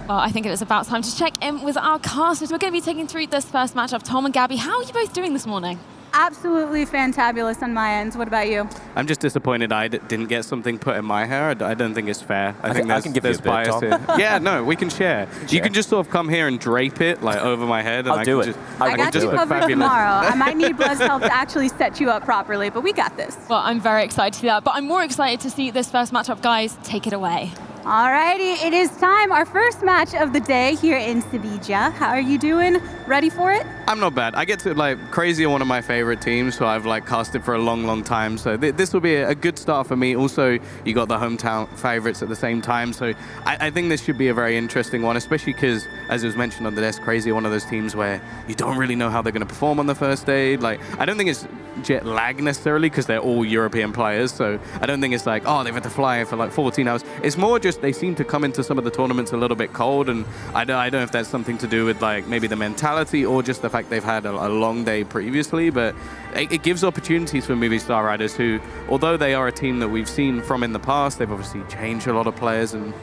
Well, I think it is about time to check in with our casters. We're going to be taking through this first matchup. Tom and Gabby, how are you both doing this morning? Absolutely fantabulous on my end. What about you? I'm just disappointed I didn't get something put in my hair. I don't think it's fair. I think I can give there's you a bit, bias Tom. here. Yeah, no, we can share. You can just sort of come here and drape it like over my head. And I'll do it. Just, I got just you look covered fabulous. tomorrow. I might need Bla's help to actually set you up properly, but we got this. Well, I'm very excited to see that, but I'm more excited to see this first matchup. Guys, take it away. Alrighty, it is time. Our first match of the day here in Sevilla. How are you doing? Ready for it? I'm not bad. I get to, like, Crazy are one of my favorite teams, so I've, like, casted for a long, long time. So this will be a good start for me. Also, you got the hometown favorites at the same time. So I think this should be a very interesting one, especially because, as it was mentioned on the desk, Crazy are one of those teams where you don't really know how they're going to perform on the first day. Like, I don't think it's jet lag necessarily because they're all European players. So I don't think it's like, oh, they've had to fly for, like, 14 hours. It's more just they seem to come into some of the tournaments a little bit cold. And I don't know if that's something to do with, like, maybe the mentality or just the fact they've had a long day previously, but it gives opportunities for Movistar riders who, although they are a team that we've seen from in the past, they've obviously changed a lot of players and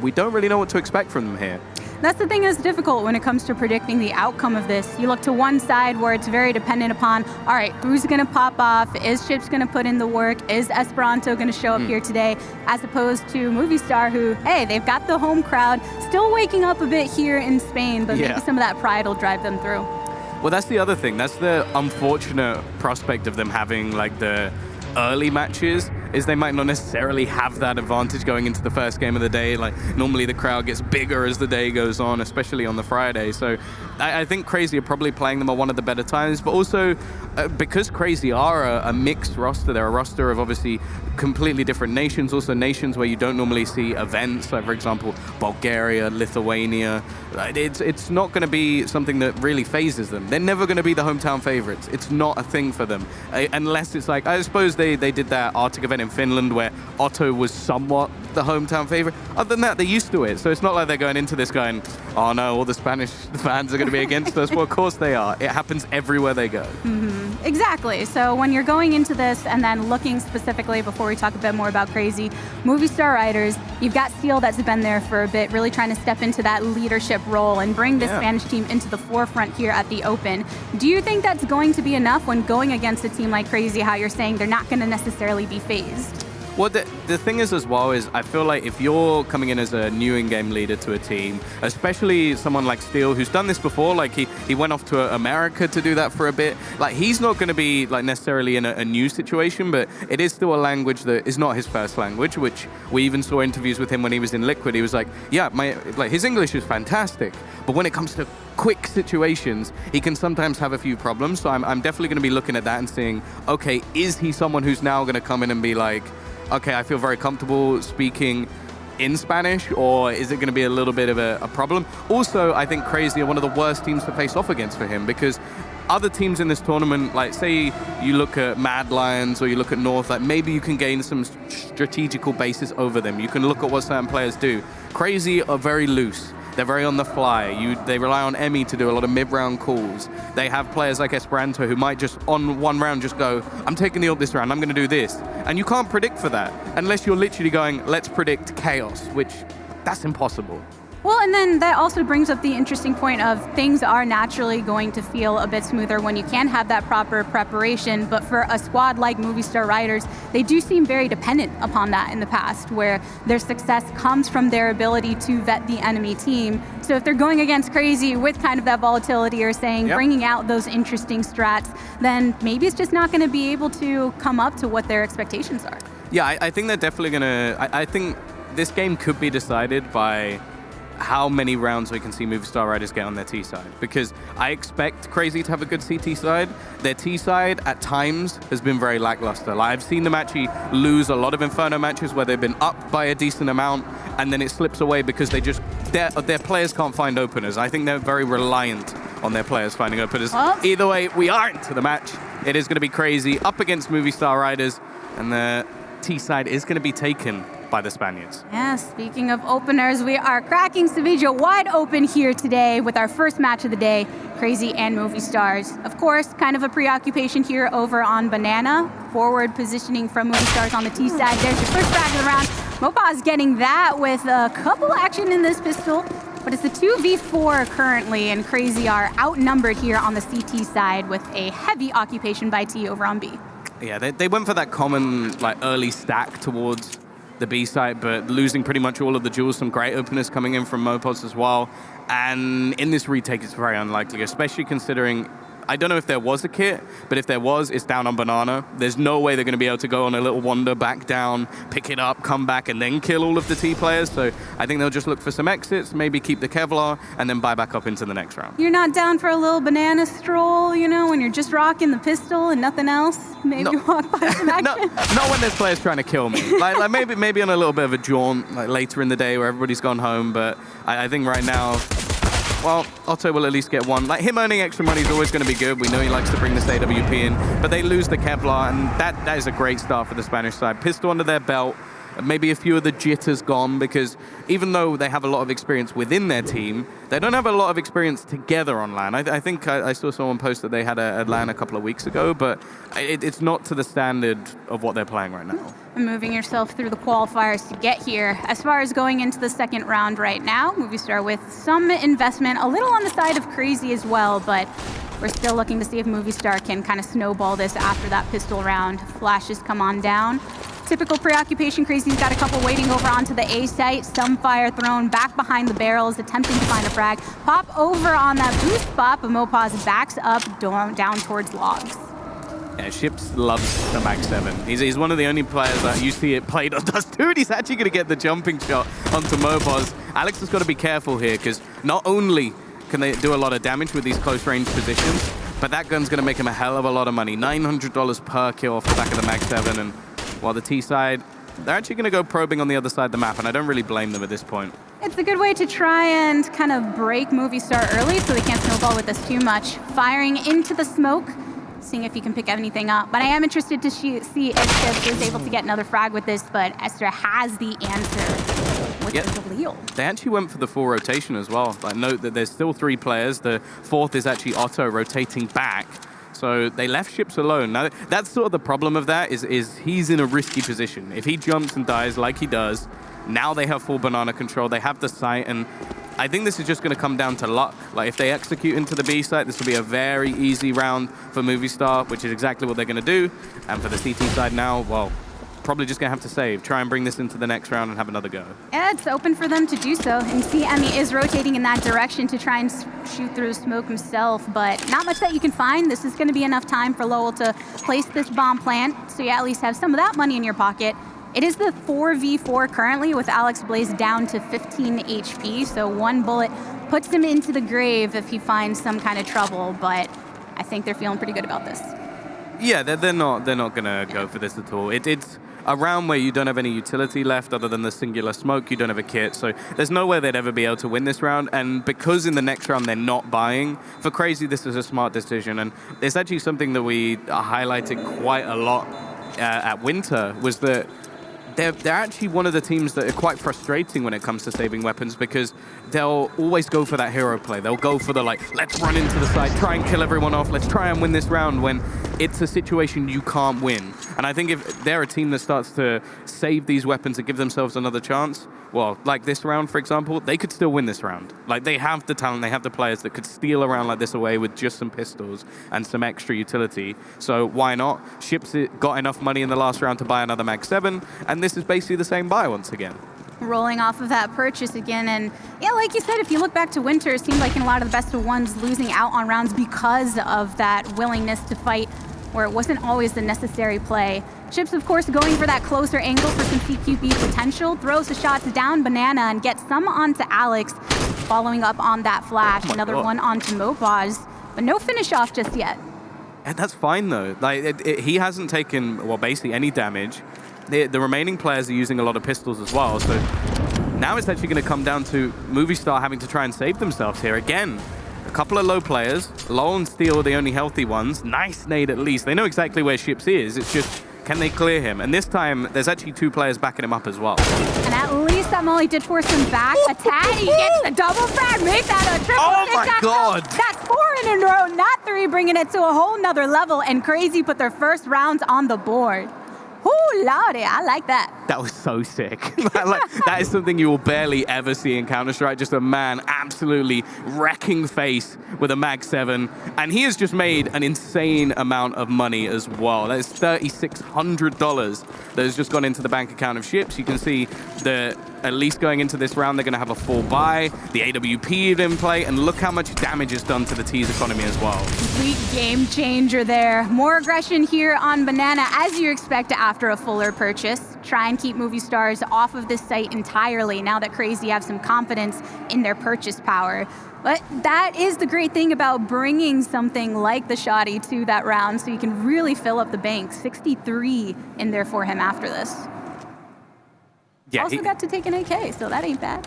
we don't really know what to expect from them here. That's the thing that's difficult when it comes to predicting the outcome of this. You look to one side where it's very dependent upon, all right, who's going to pop off? Is Chips going to put in the work? Is Esperanto going to show up here today? As opposed to Movistar who, hey, they've got the home crowd, still waking up a bit here in Spain, but maybe some of that pride will drive them through. Well, that's the other thing. That's the unfortunate prospect of them having like the early matches, is they might not necessarily have that advantage going into the first game of the day. Like, normally the crowd gets bigger as the day goes on, especially on the Friday. So I think Crazy are probably playing them at one of the better times, but also because Crazy are a mixed roster, they're a roster of obviously completely different nations, also nations where you don't normally see events, like for example, Bulgaria, Lithuania. It's not going to be something that really phases them. They're never going to be the hometown favorites. It's not a thing for them, unless it's like, I suppose they did that Arctic event in Finland where Otto was somewhat the hometown favorite. Other than that, they're used to it. So it's not like they're going into this going, oh no, all the Spanish fans are going to be against us. Well, of course they are. It happens everywhere they go. Exactly. So when you're going into this and then looking specifically, before we talk a bit more about Crazy, Movistar riders, you've got Seal that's been there for a bit, really trying to step into that leadership role and bring the Spanish team into the forefront here at the Open. Do you think that's going to be enough when going against a team like Crazy, how you're saying they're not going to necessarily be phased? Well, the thing is as well is I feel like if you're coming in as a new in-game leader to a team, especially someone like Steele who's done this before, like he went off to America to do that for a bit, like he's not going to be like necessarily in a new situation, but it is still a language that is not his first language, which we even saw interviews with him when he was in Liquid. He was like, yeah, his English is fantastic, but when it comes to quick situations, he can sometimes have a few problems. So I'm definitely going to be looking at that and seeing, okay, is he someone who's now going to come in and be like, okay, I feel very comfortable speaking in Spanish, or is it going to be a little bit of a problem? Also, I think Crazy are one of the worst teams to face off against for him, because other teams in this tournament, like say you look at Mad Lions or you look at North, like maybe you can gain some strategical basis over them. You can look at what certain players do. Crazy are very loose. They're very on the fly. They rely on Emmy to do a lot of mid-round calls. They have players like Esperanto who might just, on one round, just go, I'm taking the ult this round, I'm going to do this. And you can't predict for that, unless you're literally going, let's predict chaos, which that's impossible. Well, and then that also brings up the interesting point of things are naturally going to feel a bit smoother when you can have that proper preparation. But for a squad like Movistar riders, they do seem very dependent upon that in the past, where their success comes from their ability to vet the enemy team. So if they're going against Crazy with kind of that volatility or saying, bringing out those interesting strats, then maybe it's just not going to be able to come up to what their expectations are. Yeah, I think they're definitely going to... I think this game could be decided by how many rounds we can see Movistar riders get on their T side, because I expect Crazy to have a good CT side. Their T side at times has been very lackluster. Like, I've seen them actually lose a lot of Inferno matches where they've been up by a decent amount and then it slips away because their players can't find openers. I think they're very reliant on their players finding openers. Either way, we are into the match. It is going to be Crazy up against Movistar riders, and the T side is going to be taken by the Spaniards. Yeah, speaking of openers, we are cracking Sevilla wide open here today with our first match of the day, Crazy and Movistars. Of course, kind of a preoccupation here over on Banana. Forward positioning from Movistars on the T side. There's your first frag of the round. Mopaz getting that with a couple action in this pistol. What But it's the 2v4 currently, and CR4ZY are outnumbered here on the CT side with a heavy occupation by T over on B. Yeah, they went for that common like early stack towards the B side, but losing pretty much all of the jewels. Some great openers coming in from Mopos as well. And in this retake, it's very unlikely, especially considering, I don't know if there was a kit, but if there was, it's down on Banana. There's no way they're going to be able to go on a little wander, back down, pick it up, come back, and then kill all of the T players. So I think they'll just look for some exits, maybe keep the Kevlar, and then buy back up into the next round. You're not down for a little banana stroll, you know, when you're just rocking the pistol and nothing else? Maybe walk by some action? Not when there's players trying to kill me. like maybe on a little bit of a jaunt, like later in the day where everybody's gone home, but I think right now, well, Otto will at least get one. Like, him earning extra money is always going to be good. We know he likes to bring this AWP in, but they lose the Kevlar, and that is a great start for the Spanish side. Pistol under their belt, maybe a few of the jitters gone, because even though they have a lot of experience within their team, they don't have a lot of experience together on LAN. I think I saw someone post that they had a LAN a couple of weeks ago, but it's not to the standard of what they're playing right now. And moving yourself through the qualifiers to get here. As far as going into the second round right now, Movistar with some investment, a little on the side of CR4ZY as well, but we're still looking to see if Movistar can kind of snowball this after that pistol round. Flashes come on down. Typical preoccupation, CR4ZY's got a couple waiting over onto the A site. Some fire thrown back behind the barrels, attempting to find a frag. Pop over on that boost spot, but Mopaz backs up down towards logs. Yeah, Ships loves the Mag 7. He's one of the only players that you see it played on Dust. Dude, he's actually going to get the jumping shot onto Mopaz. Alex has got to be careful here, because not only can they do a lot of damage with these close range positions, but that gun's going to make him a hell of a lot of money. $900 per kill off the back of the Mag 7, and while the T side, they're actually going to go probing on the other side of the map, and I don't really blame them at this point. It's a good way to try and kind of break Movistar early so they can't snowball with this too much. Firing into the smoke, seeing if he can pick anything up. But I am interested to see if Ships is able to get another frag with this, but Esther has the answer with the Galil. They actually went for the full rotation as well. Like, note that there's still 3 players. The 4th is actually Otto rotating back. So they left Ships alone. Now, that's sort of the problem of that, is he's in a risky position. If he jumps and dies like he does, now they have full banana control, they have the site, and I think this is just going to come down to luck. Like, if they execute into the B site, this will be a very easy round for Movistar, which is exactly what they're going to do. And for the CT side now, well, probably just going to have to save, try and bring this into the next round and have another go. Yeah, it's open for them to do so. And see, Emmy is rotating in that direction to try and shoot through the smoke himself, but not much that you can find. This is going to be enough time for Lowell to place this bomb plant, so you at least have some of that money in your pocket. It is the 4v4 currently, with Alex Blaze down to 15 HP, so one bullet puts him into the grave if he finds some kind of trouble, but I think they're feeling pretty good about this. Yeah, they're not going to go for this at all. It's a round where you don't have any utility left other than the singular smoke. You don't have a kit, so there's no way they'd ever be able to win this round. And because in the next round they're not buying, for CR4ZY this is a smart decision. And it's actually something that we highlighted quite a lot at Winter, was that they're actually one of the teams that are quite frustrating when it comes to saving weapons, because they'll always go for that hero play. They'll go for the, like, let's run into the side, try and kill everyone off, let's try and win this round, when it's a situation you can't win. And I think if they're a team that starts to save these weapons and give themselves another chance, well, like this round, for example, they could still win this round. Like, they have the talent, they have the players that could steal a round like this away with just some pistols and some extra utility. So why not? Ships got enough money in the last round to buy another Mag 7, and this is basically the same buy once again. Rolling off of that purchase again, and yeah, like you said, if you look back to Winter, it seemed like in a lot of the best of ones losing out on rounds because of that willingness to fight, where it wasn't always the necessary play. Ships, of course, going for that closer angle for some CQB potential, throws the shots down Banana and gets some onto Alex, following up on that flash. Another one onto Mopaz, but no finish off just yet. And that's fine though. Like, he hasn't taken, well, basically any damage. The remaining players are using a lot of pistols as well, so now it's actually going to come down to Movistar having to try and save themselves here. Again, a couple of low players. Lowell and Steel are the only healthy ones. Nice nade at least. They know exactly where Ships is. It's just, can they clear him? And this time, there's actually 2 players backing him up as well. And at least that molly did force him back. A Taddy gets the double frag, make that a triple. Oh my God! That's 4 in a row, not 3, bringing it to a whole nother level. And CR4ZY put their first rounds on the board. Ooh, lordy, I like that. That was so sick. That is something you will barely ever see in Counter-Strike. Just a man absolutely wrecking face with a Mag 7. And he has just made an insane amount of money as well. That is $3,600 that has just gone into the bank account of Ships. You can see that at least going into this round, they're going to have a full buy. The AWP in play, and look how much damage is done to the T's economy as well. Complete game changer there. More aggression here on Banana, as you expect after a fuller purchase. Try and keep Movistars off of this site entirely now that CR4ZY have some confidence in their purchase power. But that is the great thing about bringing something like the Shoddy to that round, so you can really fill up the bank. 63 in there for him after this. Yeah, also got to take an AK, so that ain't bad.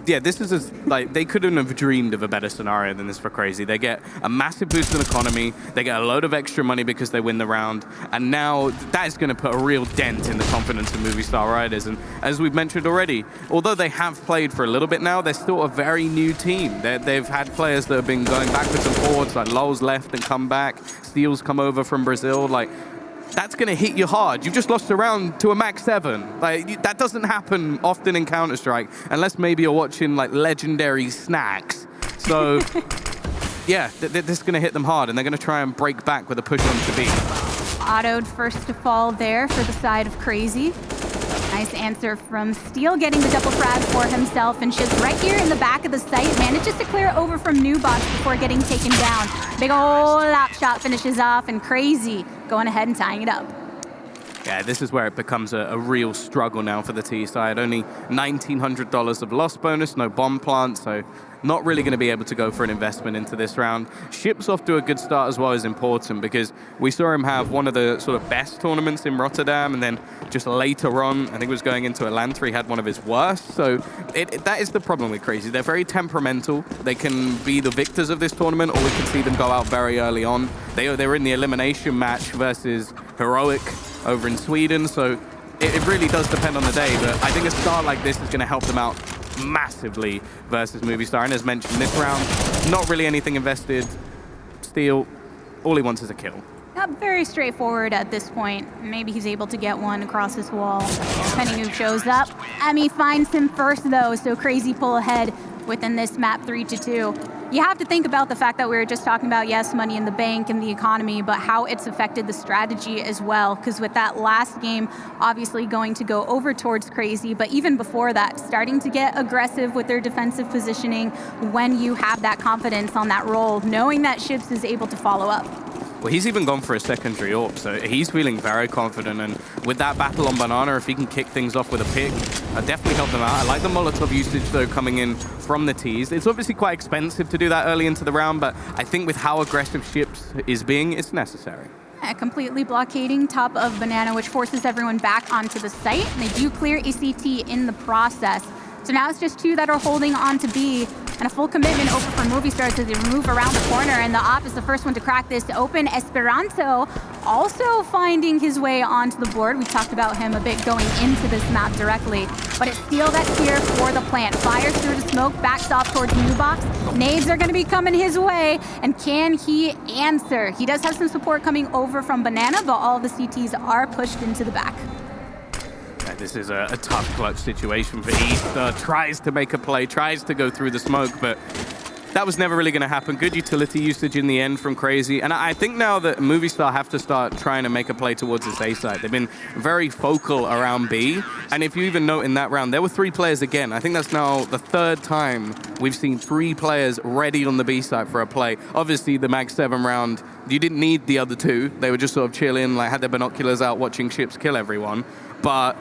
Yeah, this is like, they couldn't have dreamed of a better scenario than this for CR4ZY. They get a massive boost in economy, they get a load of extra money because they win the round, and now that is going to put a real dent in the confidence of Movistar Riders. And as we've mentioned already, although they have played for a little bit now, they're still a very new team. They've had players that have been going backwards and forwards, like Lowell's left and come back, Steele's come over from Brazil, like, that's going to hit you hard. You've just lost a round to a Mag 7. Like, that doesn't happen often in Counter-Strike, unless maybe you're watching like legendary snacks. So, yeah, this is going to hit them hard, and they're going to try and break back with a push on to B. Autoed first to fall there for the side of CR4ZY. Nice answer from Steele, getting the double frag for himself, and Ships right here in the back of the site manages to clear over from Nubox before getting taken down. Big ol' lap shot finishes off, and CR4ZY going ahead and tying it up. Yeah, this is where it becomes a real struggle now for the T side. Only $1,900 of loss bonus, no bomb plant, so not really going to be able to go for an investment into this round. Ships off to a good start as well is important, because we saw him have one of the sort of best tournaments in Rotterdam, and then just later on, I think it was going into Atlanta, he had one of his worst. So that is the problem with CR4ZY. They're very temperamental. They can be the victors of this tournament, or we can see them go out very early on. They were in the elimination match versus Heroic over in Sweden, so it really does depend on the day, but I think a start like this is going to help them out massively versus Movistar. And as mentioned, this round, not really anything invested. Steele, all he wants is a kill. Not very straightforward at this point. Maybe he's able to get one across his wall, depending who shows up. Emmy finds him first, though, so CR4ZY pull ahead within this map 3-2. You have to think about the fact that we were just talking about, yes, money in the bank and the economy, but how it's affected the strategy as well. Because with that last game, obviously going to go over towards CR4ZY, but even before that, starting to get aggressive with their defensive positioning when you have that confidence on that roll, knowing that Ships is able to follow up. Well, he's even gone for a secondary AWP, so he's feeling very confident. And with that battle on Banana, if he can kick things off with a pick, definitely help them out. I like the Molotov usage, though, coming in from the T's. It's obviously quite expensive to do that early into the round, but I think with how aggressive Ships is being, it's necessary. Completely blockading top of Banana, which forces everyone back onto the site. And they do clear a CT in the process. So now it's just two that are holding on to B, and a full commitment over for Movistar to move around the corner, and the Op is the first one to crack this open. Esperanto also finding his way onto the board. We talked about him a bit going into this map directly, but it's Steele that's here for the plant. Fires through the smoke, backs off towards Nubox. Nades are going to be coming his way, and can he answer? He does have some support coming over from Banana, but all the CTs are pushed into the back. This is a tough clutch situation for East. Tries to make a play, tries to go through the smoke, but that was never really going to happen. Good utility usage in the end from CR4ZY. And I think now that Movistar have to start trying to make a play towards this A side. They've been very focal around B. And if you even note in that round, there were 3 players again. I think that's now the 3rd time we've seen 3 players ready on the B side for a play. Obviously, the Mag 7 round, you didn't need the other 2. They were just sort of chilling, like had their binoculars out watching Ships kill everyone. But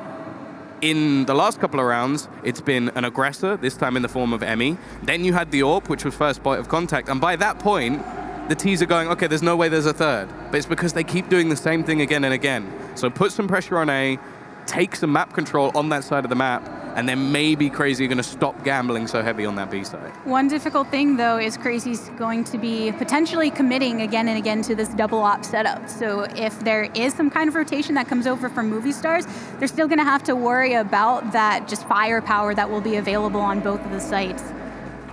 in the last couple of rounds, it's been an aggressor, this time in the form of Emmy. Then you had the AWP, which was first point of contact. And by that point, the T's are going, okay, there's no way there's a 3rd. But it's because they keep doing the same thing again and again. So put some pressure on A, take some map control on that side of the map, and then maybe CR4ZY are going to stop gambling so heavy on that B side. One difficult thing, though, is CR4ZY's going to be potentially committing again and again to this double op setup. So if there is some kind of rotation that comes over from Movistars, they're still going to have to worry about that just firepower that will be available on both of the sites.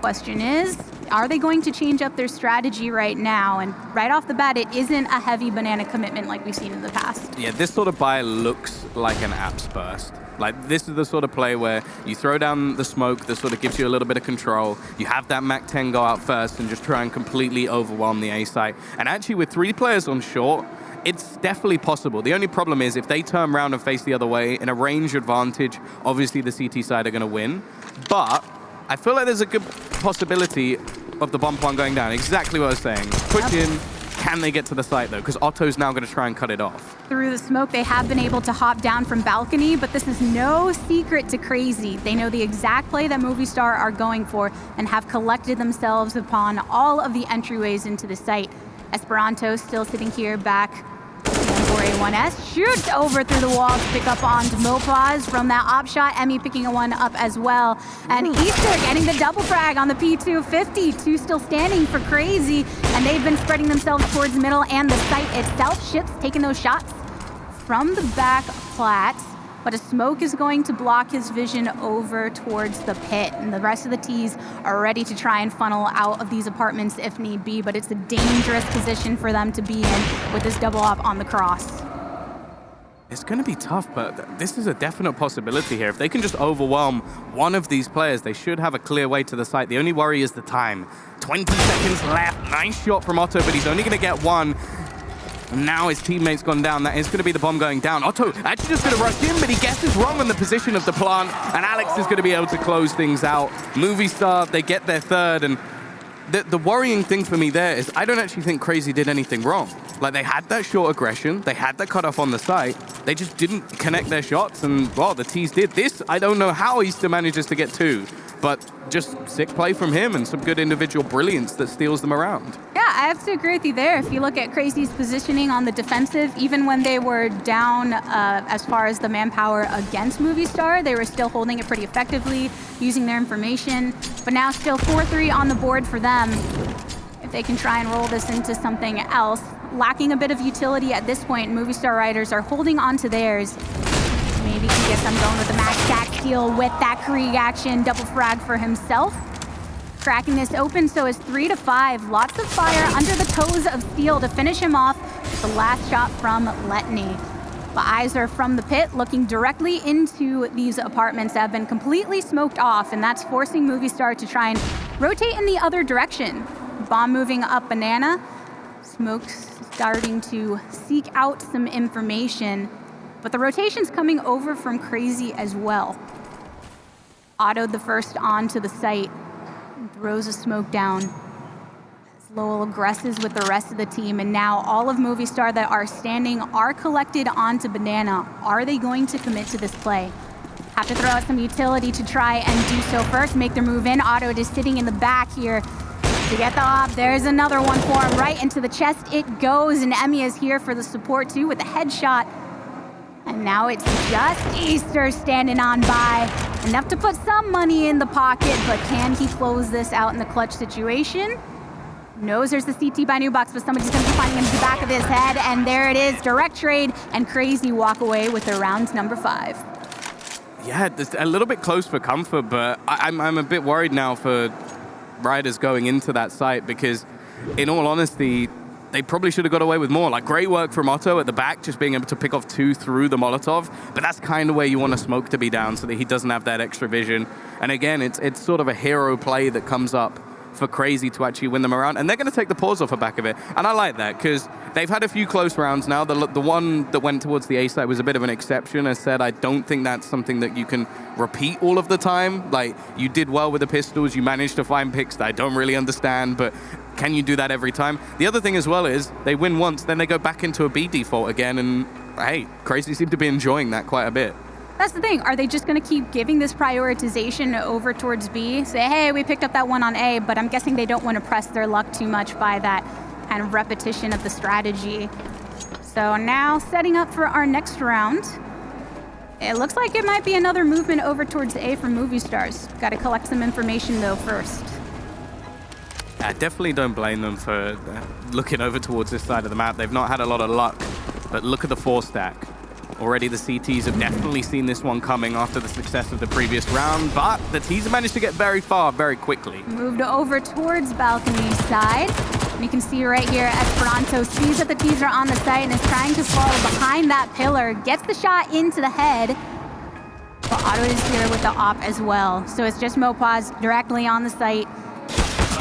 Question is, are they going to change up their strategy right now? And right off the bat, it isn't a heavy banana commitment like we've seen in the past. Yeah, this sort of buy looks like an apps burst. Like, this is the sort of play where you throw down the smoke that sort of gives you a little bit of control. You have that MAC-10 go out first and just try and completely overwhelm the A site. And actually, with 3 players on short, it's definitely possible. The only problem is if they turn around and face the other way in a range advantage, obviously the CT side are going to win. But I feel like there's a good possibility of the bomb plant going down. Exactly what I was saying. Push in. Can they get to the site, though? Because Otto's now going to try and cut it off. Through the smoke, they have been able to hop down from balcony, but this is no secret to Crazy. They know the exact play that Movistar are going for and have collected themselves upon all of the entryways into the site. Esperanto still sitting here back for A1S. Shoots over through the wall to pick up onto Mopaz from that op shot. Emmy picking a one up as well. And Easter getting the double frag on the P250. 2 still standing for Crazy. And they've been spreading themselves towards the middle and the site itself. Ships taking those shots from the back plat. But a smoke is going to block his vision over towards the pit. And the rest of the Ts are ready to try and funnel out of these apartments if need be. But it's a dangerous position for them to be in with this double op on the cross. It's going to be tough, but this is a definite possibility here. If they can just overwhelm one of these players, they should have a clear way to the site. The only worry is the time. 20 seconds left. Nice shot from Otto, but he's only going to get one. Now his teammate's gone down. That is going to be the bomb going down. Otto actually just going to rush in, but he guesses wrong on the position of the plant, and Alex is going to be able to close things out. Movistar, they get their third, and the worrying thing for me there is I don't actually think Crazy did anything wrong. Like, they had that short aggression, they had that cutoff on the site, they just didn't connect their shots, and, well, the Ts did. This, I don't know how he still manages to get 2, but just sick play from him and some good individual brilliance that steals them around. Yeah, I have to agree with you there. If you look at Crazy's positioning on the defensive, even when they were down as far as the manpower against Movistar, they were still holding it pretty effectively, using their information. But now still 4-3 on the board for them. If they can try and roll this into something else. Lacking a bit of utility at this point, Movistar riders are holding on to theirs. Maybe can get them going with the max stack steal with that Krieg action. Double frag for himself. Cracking this open, so it's 3-5. Lots of fire under the toes of Steel to finish him off. The last shot from Letney. The eyes are from the pit, looking directly into these apartments that have been completely smoked off, and that's forcing Movistar to try and rotate in the other direction. Bomb moving up banana. Smoke's starting to seek out some information, but the rotation's coming over from Crazy as well. Autoed the first onto the site. Throws a smoke down. Lowell aggresses with the rest of the team, and now all of Movistar that are standing are collected onto banana. Are they going to commit to this play? Have to throw out some utility to try and do so first, make their move in. Otto just sitting in the back here to get the op. There's another one for him, right into the chest it goes, and Emmy is here for the support too with the headshot. And now it's just Easter standing on by. Enough to put some money in the pocket, but can he close this out in the clutch situation? Knows there's the CT by New Box, but somebody's going to be finding him in the back of his head, and there it is, direct trade, and Crazy walk away with their round number 5. Yeah, it's a little bit close for comfort, but I'm a bit worried now for riders going into that site because, in all honesty, they probably should have got away with more. Like, great work from Otto at the back, just being able to pick off 2 through the Molotov, but that's kind of where you want a smoke to be down so that he doesn't have that extra vision. And again, it's sort of a hero play that comes up for Crazy to actually win them around, and they're going to take the pause off the back of it. And I like that, because they've had a few close rounds now. The one that went towards the A side was a bit of an exception. As said, I don't think that's something that you can repeat all of the time. Like, you did well with the pistols, you managed to find picks that I don't really understand, but can you do that every time? The other thing as well is, they win once, then they go back into a B default again, and hey, Crazy seem to be enjoying that quite a bit. That's the thing. Are they just going to keep giving this prioritization over towards B? Say, hey, we picked up that one on A, but I'm guessing they don't want to press their luck too much by that kind of repetition of the strategy. So now setting up for our next round. It looks like it might be another movement over towards A from Movistars. Got to collect some information, though, first. I definitely don't blame them for looking over towards this side of the map. They've not had a lot of luck, but look at the 4 stack. Already the CTs have definitely seen this one coming after the success of the previous round, but the T's have managed to get very far very quickly. Moved over towards balcony side. And you can see right here, Esperanto sees that the T's are on the site and is trying to fall behind that pillar, gets the shot into the head. But Otto is here with the op as well. So it's just Mopaz directly on the site.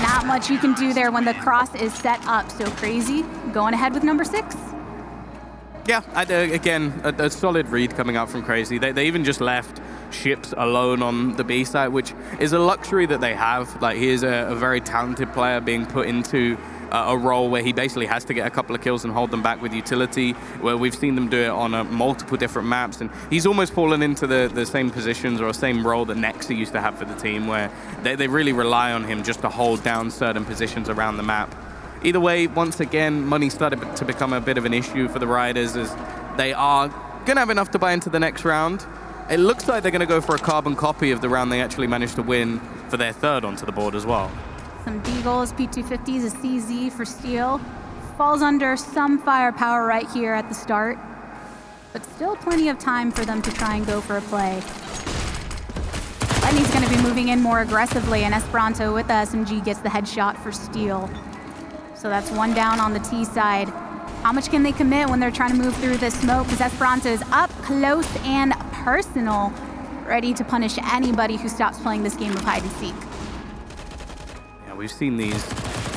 Not much you can do there when the cross is set up. So CR4ZY going ahead with number 6. Yeah, again, a solid read coming out from CR4ZY. They even just left Ships alone on the B side, which is a luxury that they have. Like, he is a very talented player being put into a role where he basically has to get a couple of kills and hold them back with utility, where we've seen them do it on multiple different maps, and he's almost fallen into the same positions or same role that Nexa used to have for the team, where they really rely on him just to hold down certain positions around the map. Either way, once again, money started to become a bit of an issue for the Riders, as they are going to have enough to buy into the next round. It looks like they're going to go for a carbon copy of the round they actually managed to win for their third onto the board as well. Some Deagles, P250s, a CZ for Steel. Falls under some firepower right here at the start, but still plenty of time for them to try and go for a play. Lightning's going to be moving in more aggressively, and Esperanto with the SMG gets the headshot for Steel. So that's one down on the T side. How much can they commit when they're trying to move through this smoke? Because Esperanto is up close and personal, ready to punish anybody who stops playing this game of hide and seek. Yeah, we've seen these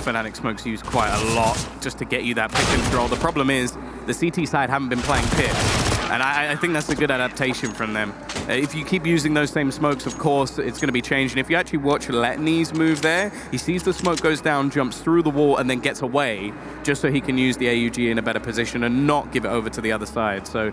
Fnatic smokes used quite a lot just to get you that pick control. The problem is the CT side haven't been playing pick, and I think that's a good adaptation from them. If you keep using those same smokes, of course, it's going to be changed. And if you actually watch Letney's move there, he sees the smoke goes down, jumps through the wall, and then gets away just so he can use the AUG in a better position and not give it over to the other side. So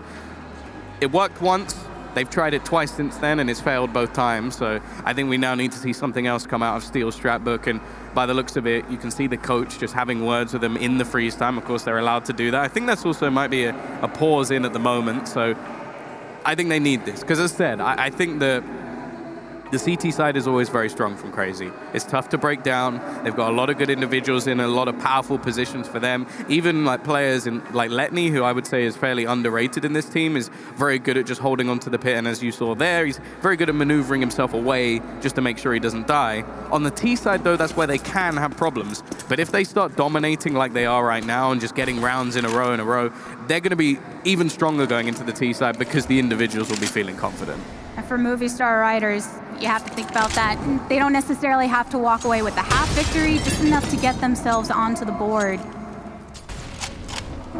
it worked once. They've tried it twice since then, and it's failed both times. So I think we now need to see something else come out of Steel's strat book. And by the looks of it, you can see the coach just having words with them in the freeze time. Of course, they're allowed to do that. I think that's also might be a pause in at the moment. So I think they need this. Because as I said, I think the CT side is always very strong from CR4ZY. It's tough to break down. They've got a lot of good individuals in a lot of powerful positions for them. Even like players in like Letney, who I would say is fairly underrated in this team, is very good at just holding onto the pit. And as you saw there, he's very good at maneuvering himself away just to make sure he doesn't die. On the T side, though, that's where they can have problems. But if they start dominating like they are right now and just getting rounds in a row, they're going to be even stronger going into the T side because the individuals will be feeling confident. And for Movistar Riders, you have to think about that. They don't necessarily have to walk away with the half victory, just enough to get themselves onto the board.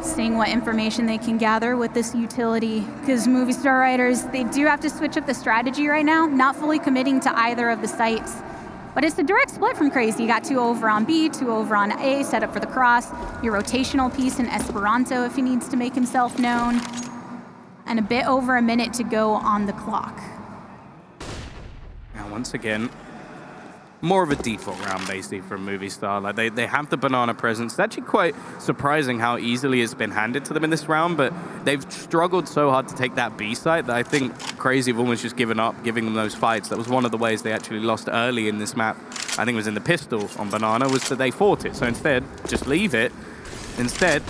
Seeing what information they can gather with this utility, because Movistar Riders, they do have to switch up the strategy right now, not fully committing to either of the sites. But it's a direct split from CR4ZY. You got 2 over on B, 2 over on A, set up for the cross, your rotational piece in Esperanto if he needs to make himself known, and a bit over a minute to go on the clock. Now, once again, more of a default round, basically, from Movistar. Like, they have the banana presence. It's actually quite surprising how easily it's been handed to them in this round, but they've struggled so hard to take that B site that I think CR4ZY have almost just given up giving them those fights. That was one of the ways they actually lost early in this map. I think it was in the pistol on banana, was that they fought it. So instead, just leave it. Instead,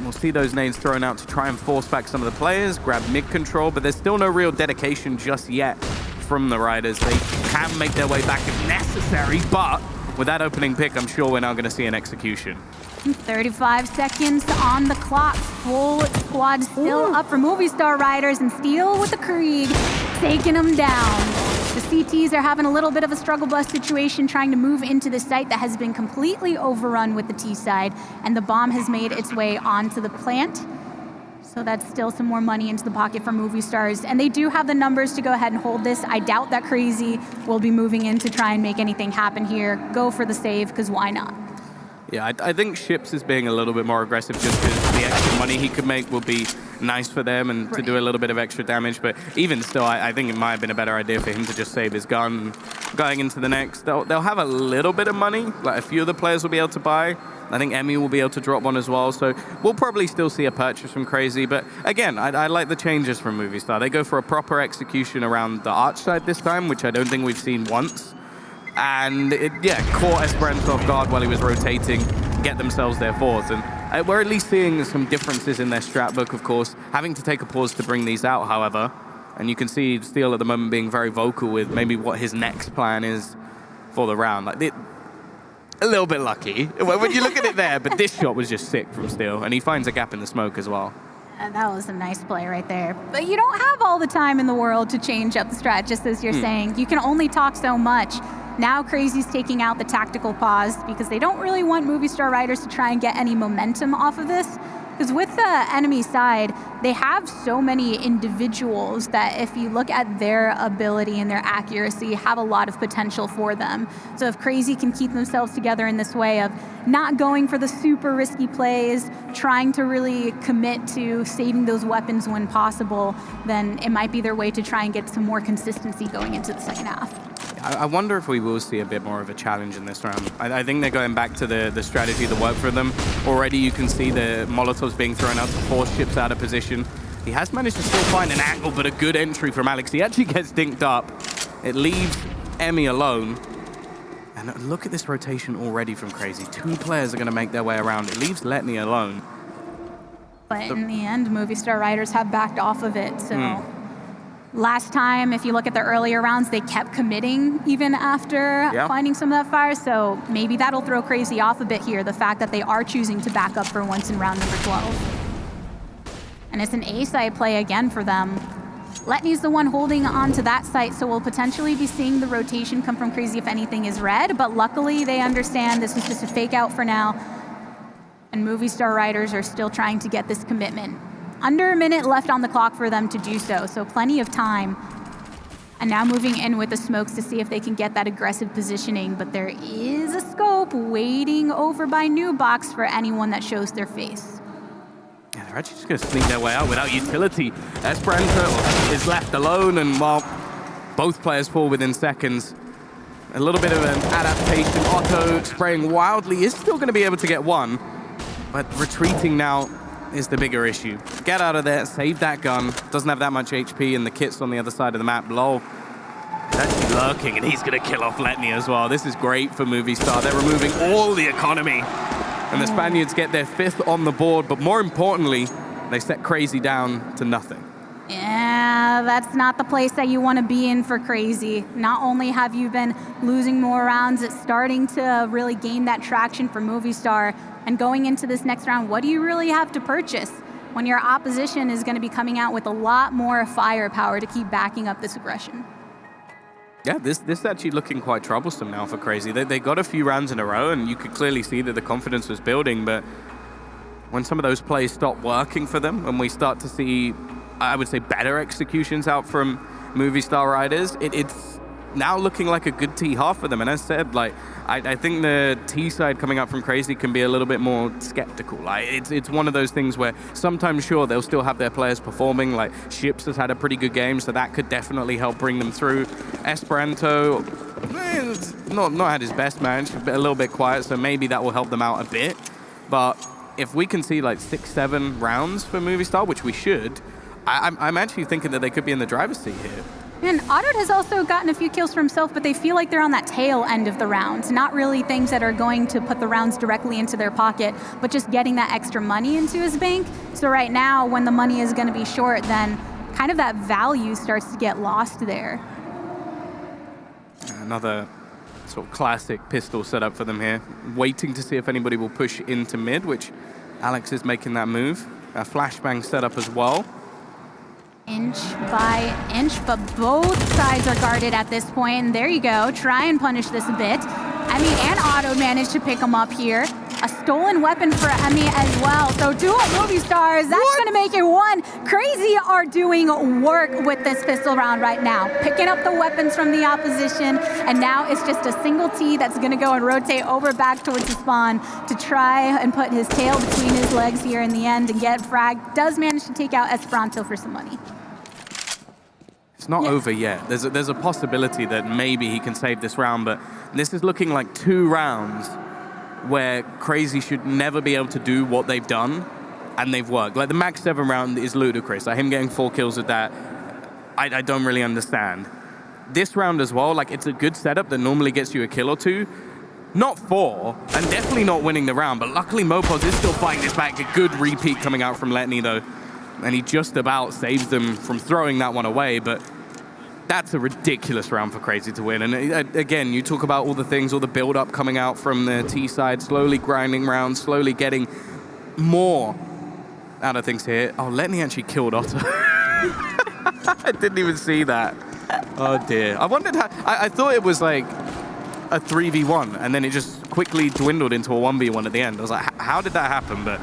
we'll see those nades thrown out to try and force back some of the players, grab mid control, but there's still no real dedication just yet from the Riders. They can make their way back if necessary, but with that opening pick, I'm sure we're now going to see an execution. 35 seconds on the clock. Full squad still up for Movistar Riders, and Steel with the Krieg taking them down. The CTs are having a little bit of a struggle bus situation trying to move into the site that has been completely overrun with the T side, and the bomb has made its way onto the plant. So that's still some more money into the pocket for Movistars. And they do have the numbers to go ahead and hold this. I doubt that CR4ZY will be moving in to try and make anything happen here. Go for the save, because why not? Yeah, I think Ships is being a little bit more aggressive just because the extra money he could make will be nice for them and to do a little bit of extra damage. But even still, I think it might have been a better idea for him to just save his gun. Going into the next, they'll have a little bit of money. Like, a few of the players will be able to buy. I think Emmy will be able to drop one as well. So we'll probably still see a purchase from CR4ZY. But again, I like the changes from Movistar. They go for a proper execution around the arch side this time, which I don't think we've seen once. And caught Esperanto off guard while he was rotating, get themselves their fourth. And We're at least seeing some differences in their strat book, of course. Having to take a pause to bring these out, however. And you can see Steel at the moment being very vocal with maybe what his next plan is for the round. Like, a little bit lucky when you look at it there, but this shot was just sick from Steel, and he finds a gap in the smoke as well. That was a nice play right there. But you don't have all the time in the world to change up the strat, just as you're saying. You can only talk so much. Now Crazy's taking out the tactical pause because they don't really want Movistar riders to try and get any momentum off of this. Because with the enemy side, they have so many individuals that if you look at their ability and their accuracy, have a lot of potential for them. So if Crazy can keep themselves together in this way of not going for the super risky plays, trying to really commit to saving those weapons when possible, then it might be their way to try and get some more consistency going into the second half. I wonder if we will see a bit more of a challenge in this round. I think they're going back to the strategy that worked for them. Already you can see the Molotovs being thrown out to force ships out of position. He has managed to still find an angle, but a good entry from Alex. He actually gets dinked up. It leaves Emmy alone. And look at this rotation already from Crazy. 2 players are going to make their way around. It leaves Letney alone. But in the end, Movistar riders have backed off of it, so... Last time, if you look at the earlier rounds, they kept committing even after finding some of that fire, so maybe that'll throw Crazy off a bit here, the fact that they are choosing to back up for once in round number 12. And it's an A-side play again for them. Letney's the one holding on to that site, so we'll potentially be seeing the rotation come from Crazy if anything is red, but luckily they understand this is just a fake out for now, and Movistar riders are still trying to get this commitment. Under a minute left on the clock for them to do so, so plenty of time. And now moving in with the smokes to see if they can get that aggressive positioning, but there is a scope waiting over by Nubox for anyone that shows their face. Yeah, they're actually just going to sneak their way out without utility. Esperanto is left alone, and while both players fall within seconds, a little bit of an adaptation. Otto spraying wildly is still going to be able to get one, but retreating now is the bigger issue. Get out of there, save that gun. Doesn't have that much HP, and the kit's on the other side of the map. Lol. He's actually lurking, and he's going to kill off Letney as well. This is great for Movistar. They're removing all the economy. And the Spaniards get their 5th on the board, but more importantly, they set Crazy down to nothing. Yeah, that's not the place that you want to be in for Crazy. Not only have you been losing more rounds, it's starting to really gain that traction for Movistar. And going into this next round, what do you really have to purchase when your opposition is going to be coming out with a lot more firepower to keep backing up this aggression? Yeah, this is actually looking quite troublesome now for Crazy. They got a few rounds in a row, and you could clearly see that the confidence was building, but when some of those plays stop working for them, and we start to see, I would say, better executions out from Movistar riders, it's now looking like a good T half for them. And as said, like, I think the T side coming up from Crazy can be a little bit more skeptical. Like, it's one of those things where sometimes, sure, they'll still have their players performing. Like, Ships has had a pretty good game, so that could definitely help bring them through. Esperanto, not had his best match, a little bit quiet, so maybe that will help them out a bit. But if we can see like 6-7 rounds for Movistar, which we should, I'm actually thinking that they could be in the driver's seat here. And Otto has also gotten a few kills for himself, but they feel like they're on that tail end of the rounds. Not really things that are going to put the rounds directly into their pocket, but just getting that extra money into his bank. So right now, when the money is going to be short, then kind of that value starts to get lost there. Another sort of classic pistol setup for them here. Waiting to see if anybody will push into mid, which Alex is making that move. A flashbang setup as well. Inch by inch, but both sides are guarded at this point. And there you go. Try and punish this a bit. Emmy and Otto managed to pick him up here. A stolen weapon for Emmy as well. So 2 Movistars, that's going to make it 1. Crazy are doing work with this pistol round right now. Picking up the weapons from the opposition. And now it's just a single T that's going to go and rotate over back towards the spawn to try and put his tail between his legs here in the end and get frag. Does manage to take out Esperanto for some money. It's not over yet. There's a possibility that maybe he can save this round, but this is looking like 2 rounds where Crazy should never be able to do what they've done, and they've worked. Like, the max 7 round is ludicrous. Like, him getting 4 kills with that, I don't really understand. This round as well, like, it's a good setup that normally gets you a kill or 2, not 4, and definitely not winning the round, but luckily Mopos is still fighting this back. A good repeat coming out from Letney, though. And he just about saves them from throwing that one away, but that's a ridiculous round for Crazy to win. And again, you talk about all the things, all the build-up coming out from the T side, slowly grinding rounds, slowly getting more out of things here. Oh, Letney actually killed Otto. I didn't even see that. Oh, dear. I wondered how... I thought it was like a 3v1, and then it just quickly dwindled into a 1v1 at the end. I was like, how did that happen? But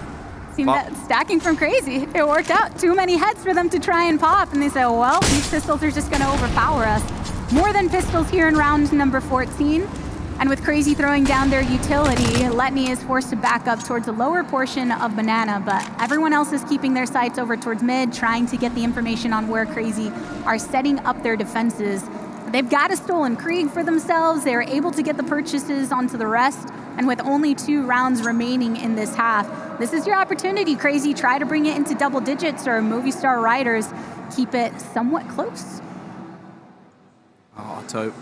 seemed that stacking from Crazy, it worked out. Too many heads for them to try and pop, and they said, well, these pistols are just going to overpower us. More than pistols here in round number 14. And with Crazy throwing down their utility, Letney is forced to back up towards the lower portion of Banana, but everyone else is keeping their sights over towards mid, trying to get the information on where Crazy are setting up their defenses. They've got a stolen Krieg for themselves. They're able to get the purchases onto the rest, and with only 2 rounds remaining in this half, this is your opportunity. Crazy, try to bring it into double digits, or Movistar Riders keep it somewhat close. Oh, Otto.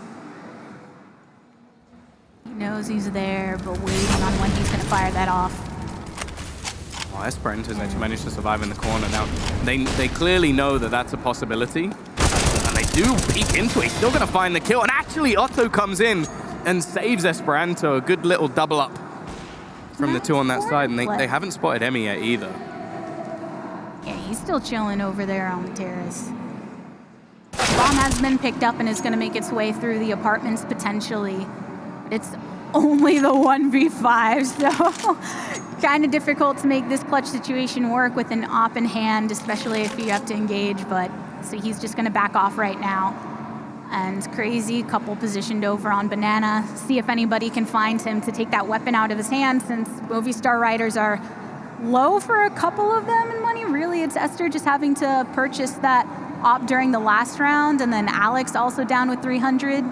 He knows he's there, but waiting on when he's going to fire that off. Oh, Esperanto's actually managed to survive in the corner. Now, they clearly know that that's a possibility, and they do peek into it. He's still going to find the kill, and actually Otto comes in and saves Esperanto. A good little double up from the 2 on that side, and they haven't spotted Emmy yet either. Yeah, he's still chilling over there on the terrace. Bomb has been picked up and is going to make its way through the apartments potentially. It's only the 1v5, so kind of difficult to make this clutch situation work with an op in hand, especially if you have to engage, but so he's just going to back off right now. And Crazy, couple positioned over on Banana, see if anybody can find him to take that weapon out of his hand, since Movistar Riders are low for a couple of them in money. Really, it's Esther just having to purchase that op during the last round, and then Alex also down with 300.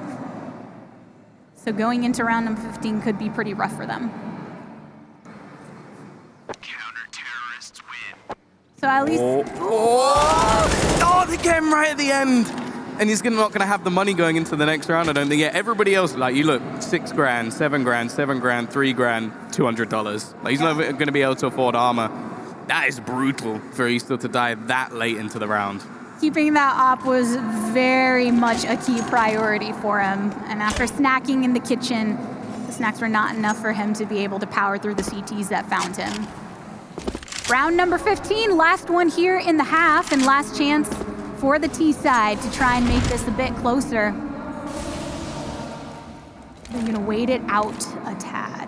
So going into round number 15 could be pretty rough for them. Counter-terrorists win. So at least... Oh, they get him right at the end. And he's not going to have the money going into the next round, I don't think. Yeah, everybody else, like, you look, 6 grand, 7 grand, 7 grand, 3 grand, $200. Like, he's not going to be able to afford armor. That is brutal for Easter to die that late into the round. Keeping that op was very much a key priority for him. And after snacking in the kitchen, the snacks were not enough for him to be able to power through the CTs that found him. Round number 15, last one here in the half, and last chance for the T side to try and make this a bit closer. They're gonna wait it out a tad.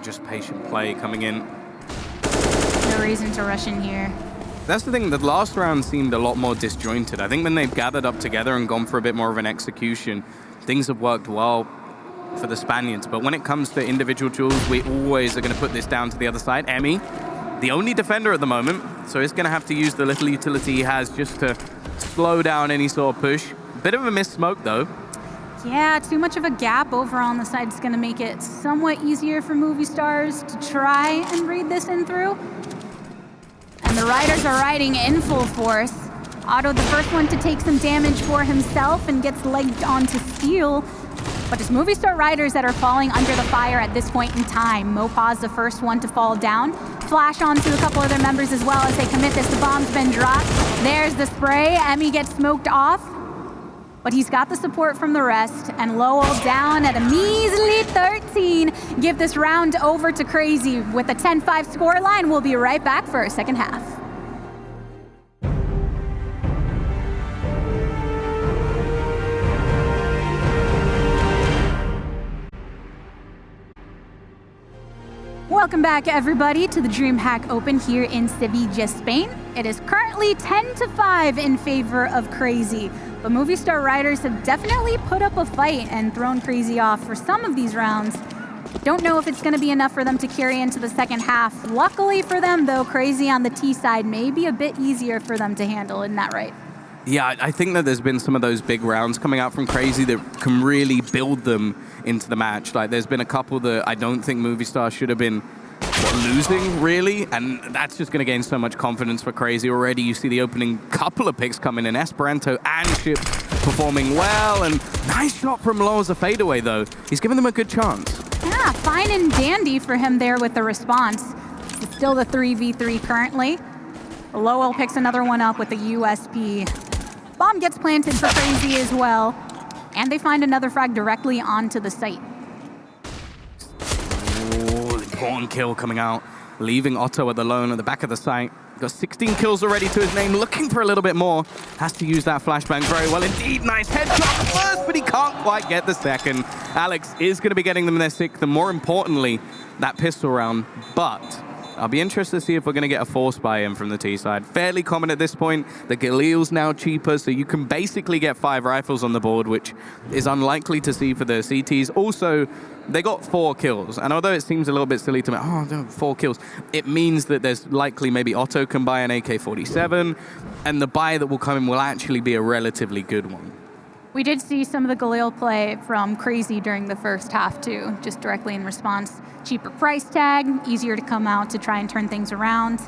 Just patient play coming in. No reason to rush in here. That's the thing, the last round seemed a lot more disjointed. I think when they've gathered up together and gone for a bit more of an execution, things have worked well for the Spaniards. But when it comes to individual duels, we always are going to put this down to the other side. Emmy, the only defender at the moment, so he's going to have to use the little utility he has just to slow down any sort of push. Bit of a missed smoke, though. Yeah, too much of a gap over on the side is going to make it somewhat easier for Movistars to try and read this in through. And the Riders are riding in full force. Otto, the first one to take some damage for himself and gets legged onto steel. But it's Movistar Riders that are falling under the fire at this point in time. Mopaz the first one to fall down. Flash onto a couple of their members as well as they commit this. The bomb's been dropped. There's the spray. Emmy gets smoked off. But he's got the support from the rest, and Lowell down at a measly 13. Give this round over to Crazy with a 10-5 scoreline. We'll be right back for our second half. Welcome back, everybody, to the DreamHack Open here in Sevilla, Spain. It is currently 10-5 in favor of Crazy. But Movistar Riders have definitely put up a fight and thrown Crazy off for some of these rounds. Don't know if it's going to be enough for them to carry into the second half. Luckily for them, though, Crazy on the T side may be a bit easier for them to handle, isn't that right? Yeah, I think that there's been some of those big rounds coming out from Crazy that can really build them into the match. Like, there's been a couple that I don't think Movistar should have been losing, really, and that's just going to gain so much confidence for Crazy. Already you see the opening couple of picks coming in, Esperanto and Chips performing well, and nice shot from Low as a fadeaway, though. He's giving them a good chance. Yeah, fine and dandy for him there with the response. It's still the 3v3 currently. Lowell picks another one up with the USP. Bomb gets planted for CR4ZY as well. And they find another frag directly onto the site. Oh, important kill coming out, leaving Otto at the lone at the back of the site. Got 16 kills already to his name, looking for a little bit more. Has to use that flashbang very well indeed. Nice headshot first, but he can't quite get the second. Alex is going to be getting them their sixth, and more importantly, that pistol round. But I'll be interested to see if we're going to get a force buy-in from the T side. Fairly common at this point. The Galil's now cheaper, so you can basically get 5 rifles on the board, which is unlikely to see for the CTs. Also, they got 4 kills, and although it seems a little bit silly to me, oh, no, 4 kills, it means that there's likely maybe Otto can buy an AK-47, and the buy that will come in will actually be a relatively good one. We did see some of the Galil play from CR4ZY during the first half too, just directly in response. Cheaper price tag, easier to come out to try and turn things around.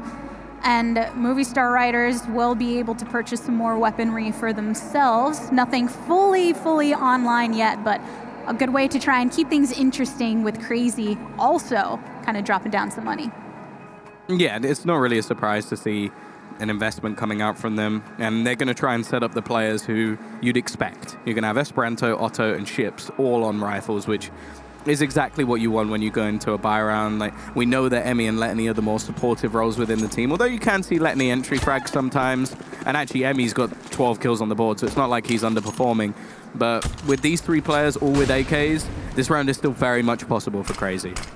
And Movistar riders will be able to purchase some more weaponry for themselves. Nothing fully online yet, but a good way to try and keep things interesting with CR4ZY also kind of dropping down some money. Yeah, it's not really a surprise to see an investment coming out from them, and they're going to try and set up the players who you'd expect. You're going to have Esperanto, Otto, and Ships all on rifles, which is exactly what you want when you go into a buy round. Like, we know that Emmy and Letney are the more supportive roles within the team, although you can see Letney entry frag sometimes, and actually Emmy's got 12 kills on the board, so it's not like he's underperforming. But with these 3 players, all with AKs, this round is still very much possible for CR4ZY.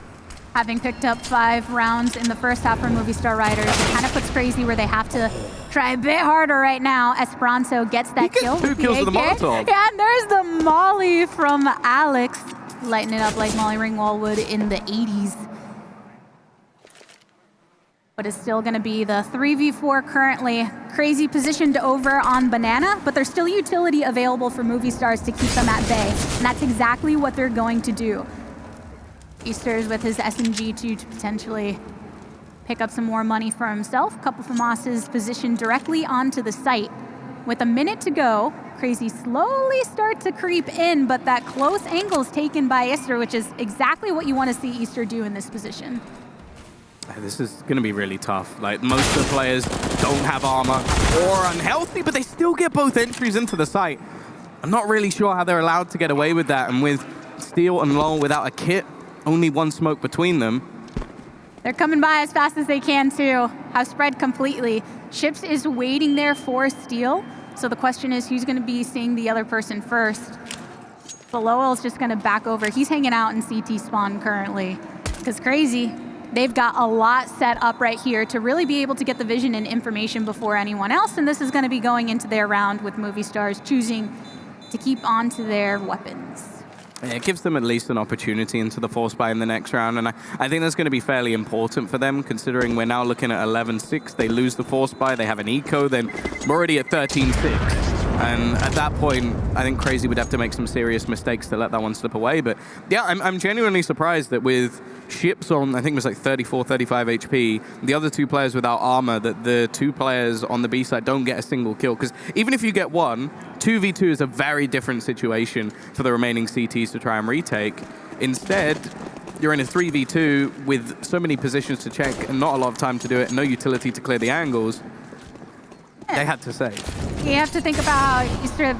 Having picked up 5 rounds in the first half for Movistar riders, it kind of puts CR4ZY where they have to try a bit harder right now. Esperanto gets that kill. He gets 2 kills with the Molotov. Yeah, and there's the Molly from Alex, lighting it up like Molly Ringwald would in the 80s. But it's still going to be the 3v4 currently. CR4ZY positioned over on Banana, but there's still utility available for Movistars to keep them at bay. And that's exactly what they're going to do. Easter's with his SMG2 to potentially pick up some more money for himself. A couple FAMASs positioned directly onto the site. With a minute to go, CR4ZY slowly start to creep in, but that close angle is taken by Easter, which is exactly what you want to see Easter do in this position. This is going to be really tough. Like, most of the players don't have armor or unhealthy, but they still get both entries into the site. I'm not really sure how they're allowed to get away with that, and with Steel and Lowell without a kit, only 1 smoke between them. They're coming by as fast as they can too. Have spread completely. Ships is waiting there for Steel, so the question is who's going to be seeing the other person first. But Lowell's just going to back over. He's hanging out in CT spawn currently, because CR4ZY, they've got a lot set up right here to really be able to get the vision and information before anyone else, and this is going to be going into their round with Movistars choosing to keep on to their weapons. It gives them at least an opportunity into the force buy in the next round, and I think that's going to be fairly important for them, considering we're now looking at 11-6. They lose the force buy, they have an eco, then we're already at 13-6. And at that point, I think CR4ZY would have to make some serious mistakes to let that one slip away. But yeah, I'm genuinely surprised that with Ships on, I think it was like 34, 35 HP, the other 2 players without armor, that the 2 players on the B side don't get a single kill. Because even if you get 1, 2v2 is a very different situation for the remaining CTs to try and retake. Instead, you're in a 3v2 with so many positions to check and not a lot of time to do it, no utility to clear the angles. They had to save. You have to think about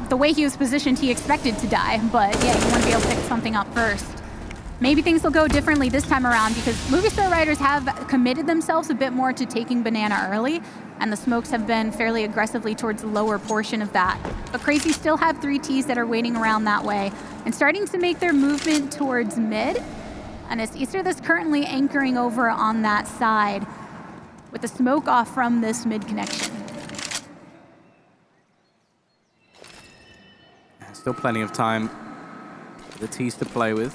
the way he was positioned, he expected to die, but yeah, you want to be able to pick something up first. Maybe things will go differently this time around because Movistar riders have committed themselves a bit more to taking Banana early, and the smokes have been fairly aggressively towards the lower portion of that. But CR4ZY still have 3 Ts that are waiting around that way and starting to make their movement towards mid. And it's Easter that's currently anchoring over on that side with the smoke off from this mid connection. Still plenty of time for the Ts to play with.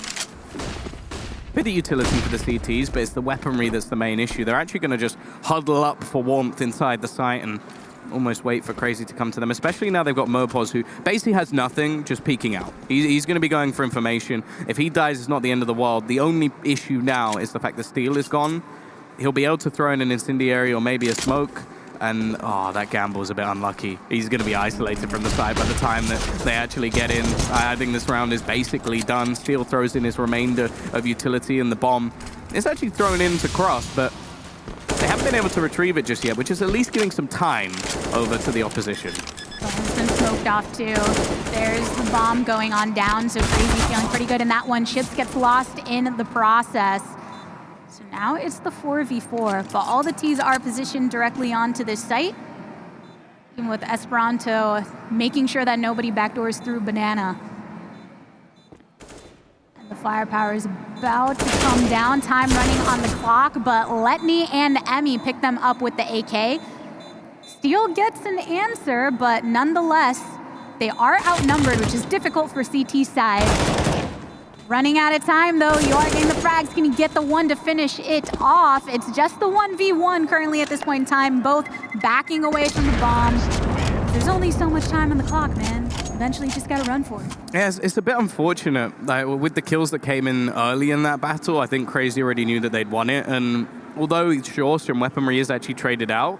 Bit of utility for the CTs, but it's the weaponry that's the main issue. They're actually going to just huddle up for warmth inside the site and almost wait for CR4ZY to come to them, especially now they've got Mopos, who basically has nothing, just peeking out. He's going to be going for information. If he dies, it's not the end of the world. The only issue now is the fact that Steel is gone. He'll be able to throw in an incendiary or maybe a smoke, And, oh, that gamble's a bit unlucky. He's going to be isolated from the side by the time that they actually get in. I think this round is basically done. Steel throws in his remainder of utility, and the bomb is actually thrown into Cross, but they haven't been able to retrieve it just yet, which is at least giving some time over to the opposition. Bone's been smoked off too. There's the bomb going on down, so CR4ZY feeling pretty good in that one. Chips gets lost in the process. So now it's the 4v4, but all the T's are positioned directly onto this site. Even with Esperanto making sure that nobody backdoors through Banana. And the firepower is about to come down. Time running on the clock, but Letney and Emmy pick them up with the AK. Steel gets an answer, but nonetheless, they are outnumbered, which is difficult for CT side. Running out of time, though. You are getting the frags. Can you get the one to finish it off? It's just the 1v1 currently at this point in time, both backing away from the bomb. There's only so much time on the clock, man. Eventually, you just got to run for it. Yeah, it's a bit unfortunate. Like, with the kills that came in early in that battle, I think CR4ZY already knew that they'd won it. And although, sure, some weaponry is actually traded out,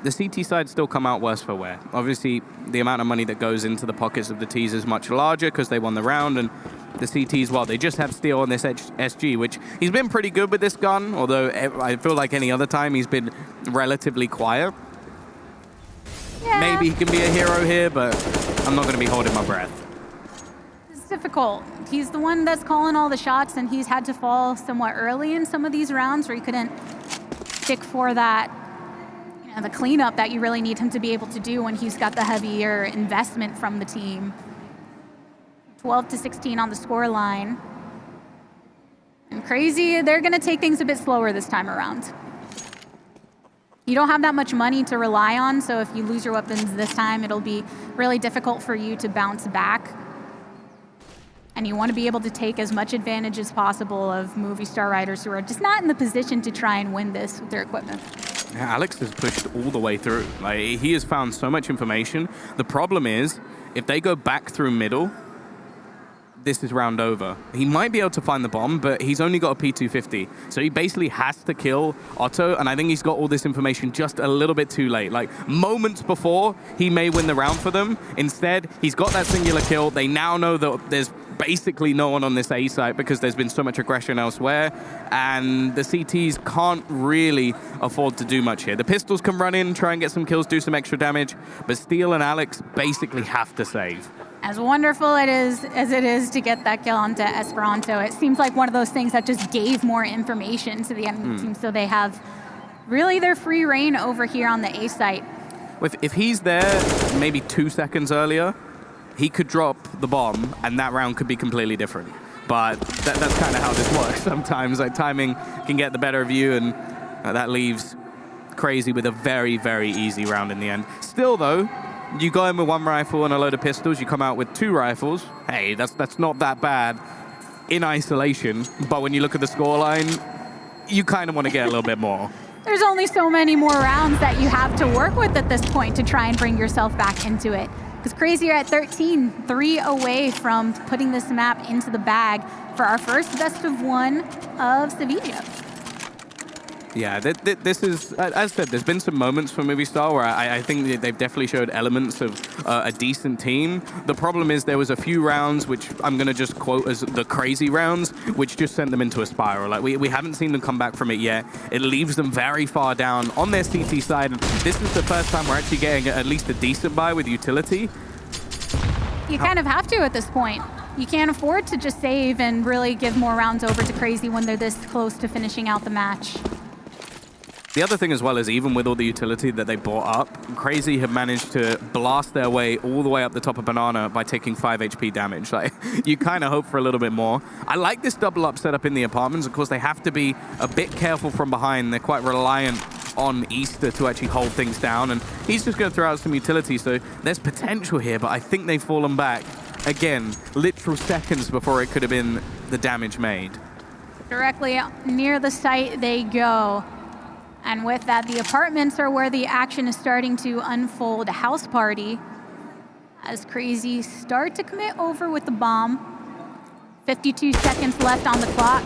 the CT side still come out worse for wear. Obviously, the amount of money that goes into the pockets of the Ts is much larger because they won the round, and the CTs, well, they just have Steel on this SG, which he's been pretty good with this gun, although I feel like any other time he's been relatively quiet. Yeah. Maybe he can be a hero here, but I'm not going to be holding my breath. It's difficult. He's the one that's calling all the shots, and he's had to fall somewhat early in some of these rounds where he couldn't stick for that, the cleanup that you really need him to be able to do when he's got the heavier investment from the team. 12-16 on the score line. And CR4ZY, they're going to take things a bit slower this time around. You don't have that much money to rely on, so if you lose your weapons this time, it'll be really difficult for you to bounce back. And you want to be able to take as much advantage as possible of Movistar riders who are just not in the position to try and win this with their equipment. Yeah, Alex has pushed all the way through. Like, he has found so much information. The problem is, if they go back through middle, this is round over. He might be able to find the bomb, but he's only got a P250. So he basically has to kill Otto, and I think he's got all this information just a little bit too late. Like, moments before, he may win the round for them. Instead, he's got that singular kill. They now know that there's basically no one on this A site because there's been so much aggression elsewhere, and the CTs can't really afford to do much here. The pistols can run in, try and get some kills, do some extra damage, but Steel and Alex basically have to save. As wonderful as it is to get that kill onto Esperanto, it seems like one of those things that just gave more information to the enemy team, so they have really their free reign over here on the A site. If he's there maybe 2 seconds earlier, he could drop the bomb, and that round could be completely different. But that's kind of how this works sometimes. Like, timing can get the better of you, and that leaves CR4ZY with a very, very easy round in the end. Still, though, you go in with one rifle and a load of pistols, you come out with 2 rifles. Hey, that's not that bad in isolation, but when you look at the scoreline, you kind of want to get a little bit more. There's only so many more rounds that you have to work with at this point to try and bring yourself back into it. Because CR4ZY are at 13, 3 away from putting this map into the bag for our first best of 1 of Sevilla. Yeah, this is, as I said, there's been some moments for Movistar where I think that they've definitely showed elements of a decent team. The problem is there was a few rounds, which I'm going to just quote as the crazy rounds, which just sent them into a spiral. Like, we haven't seen them come back from it yet. It leaves them very far down on their CT side. And this is the first time we're actually getting at least a decent buy with utility. You kind of have to at this point. You can't afford to just save and really give more rounds over to CR4ZY when they're this close to finishing out the match. The other thing as well is, even with all the utility that they bought up, CR4ZY have managed to blast their way all the way up the top of Banana by taking 5 HP damage. Like, you kind of hope for a little bit more. I like this double up setup in the apartments. Of course, they have to be a bit careful from behind. They're quite reliant on Easter to actually hold things down, and he's just going to throw out some utility, so there's potential here, but I think they've fallen back. Again, literal seconds before it could have been the damage made. Directly near the site they go. And with that, the apartments are where the action is starting to unfold. A house party as CR4ZY start to commit over with the bomb. 52 seconds left on the clock.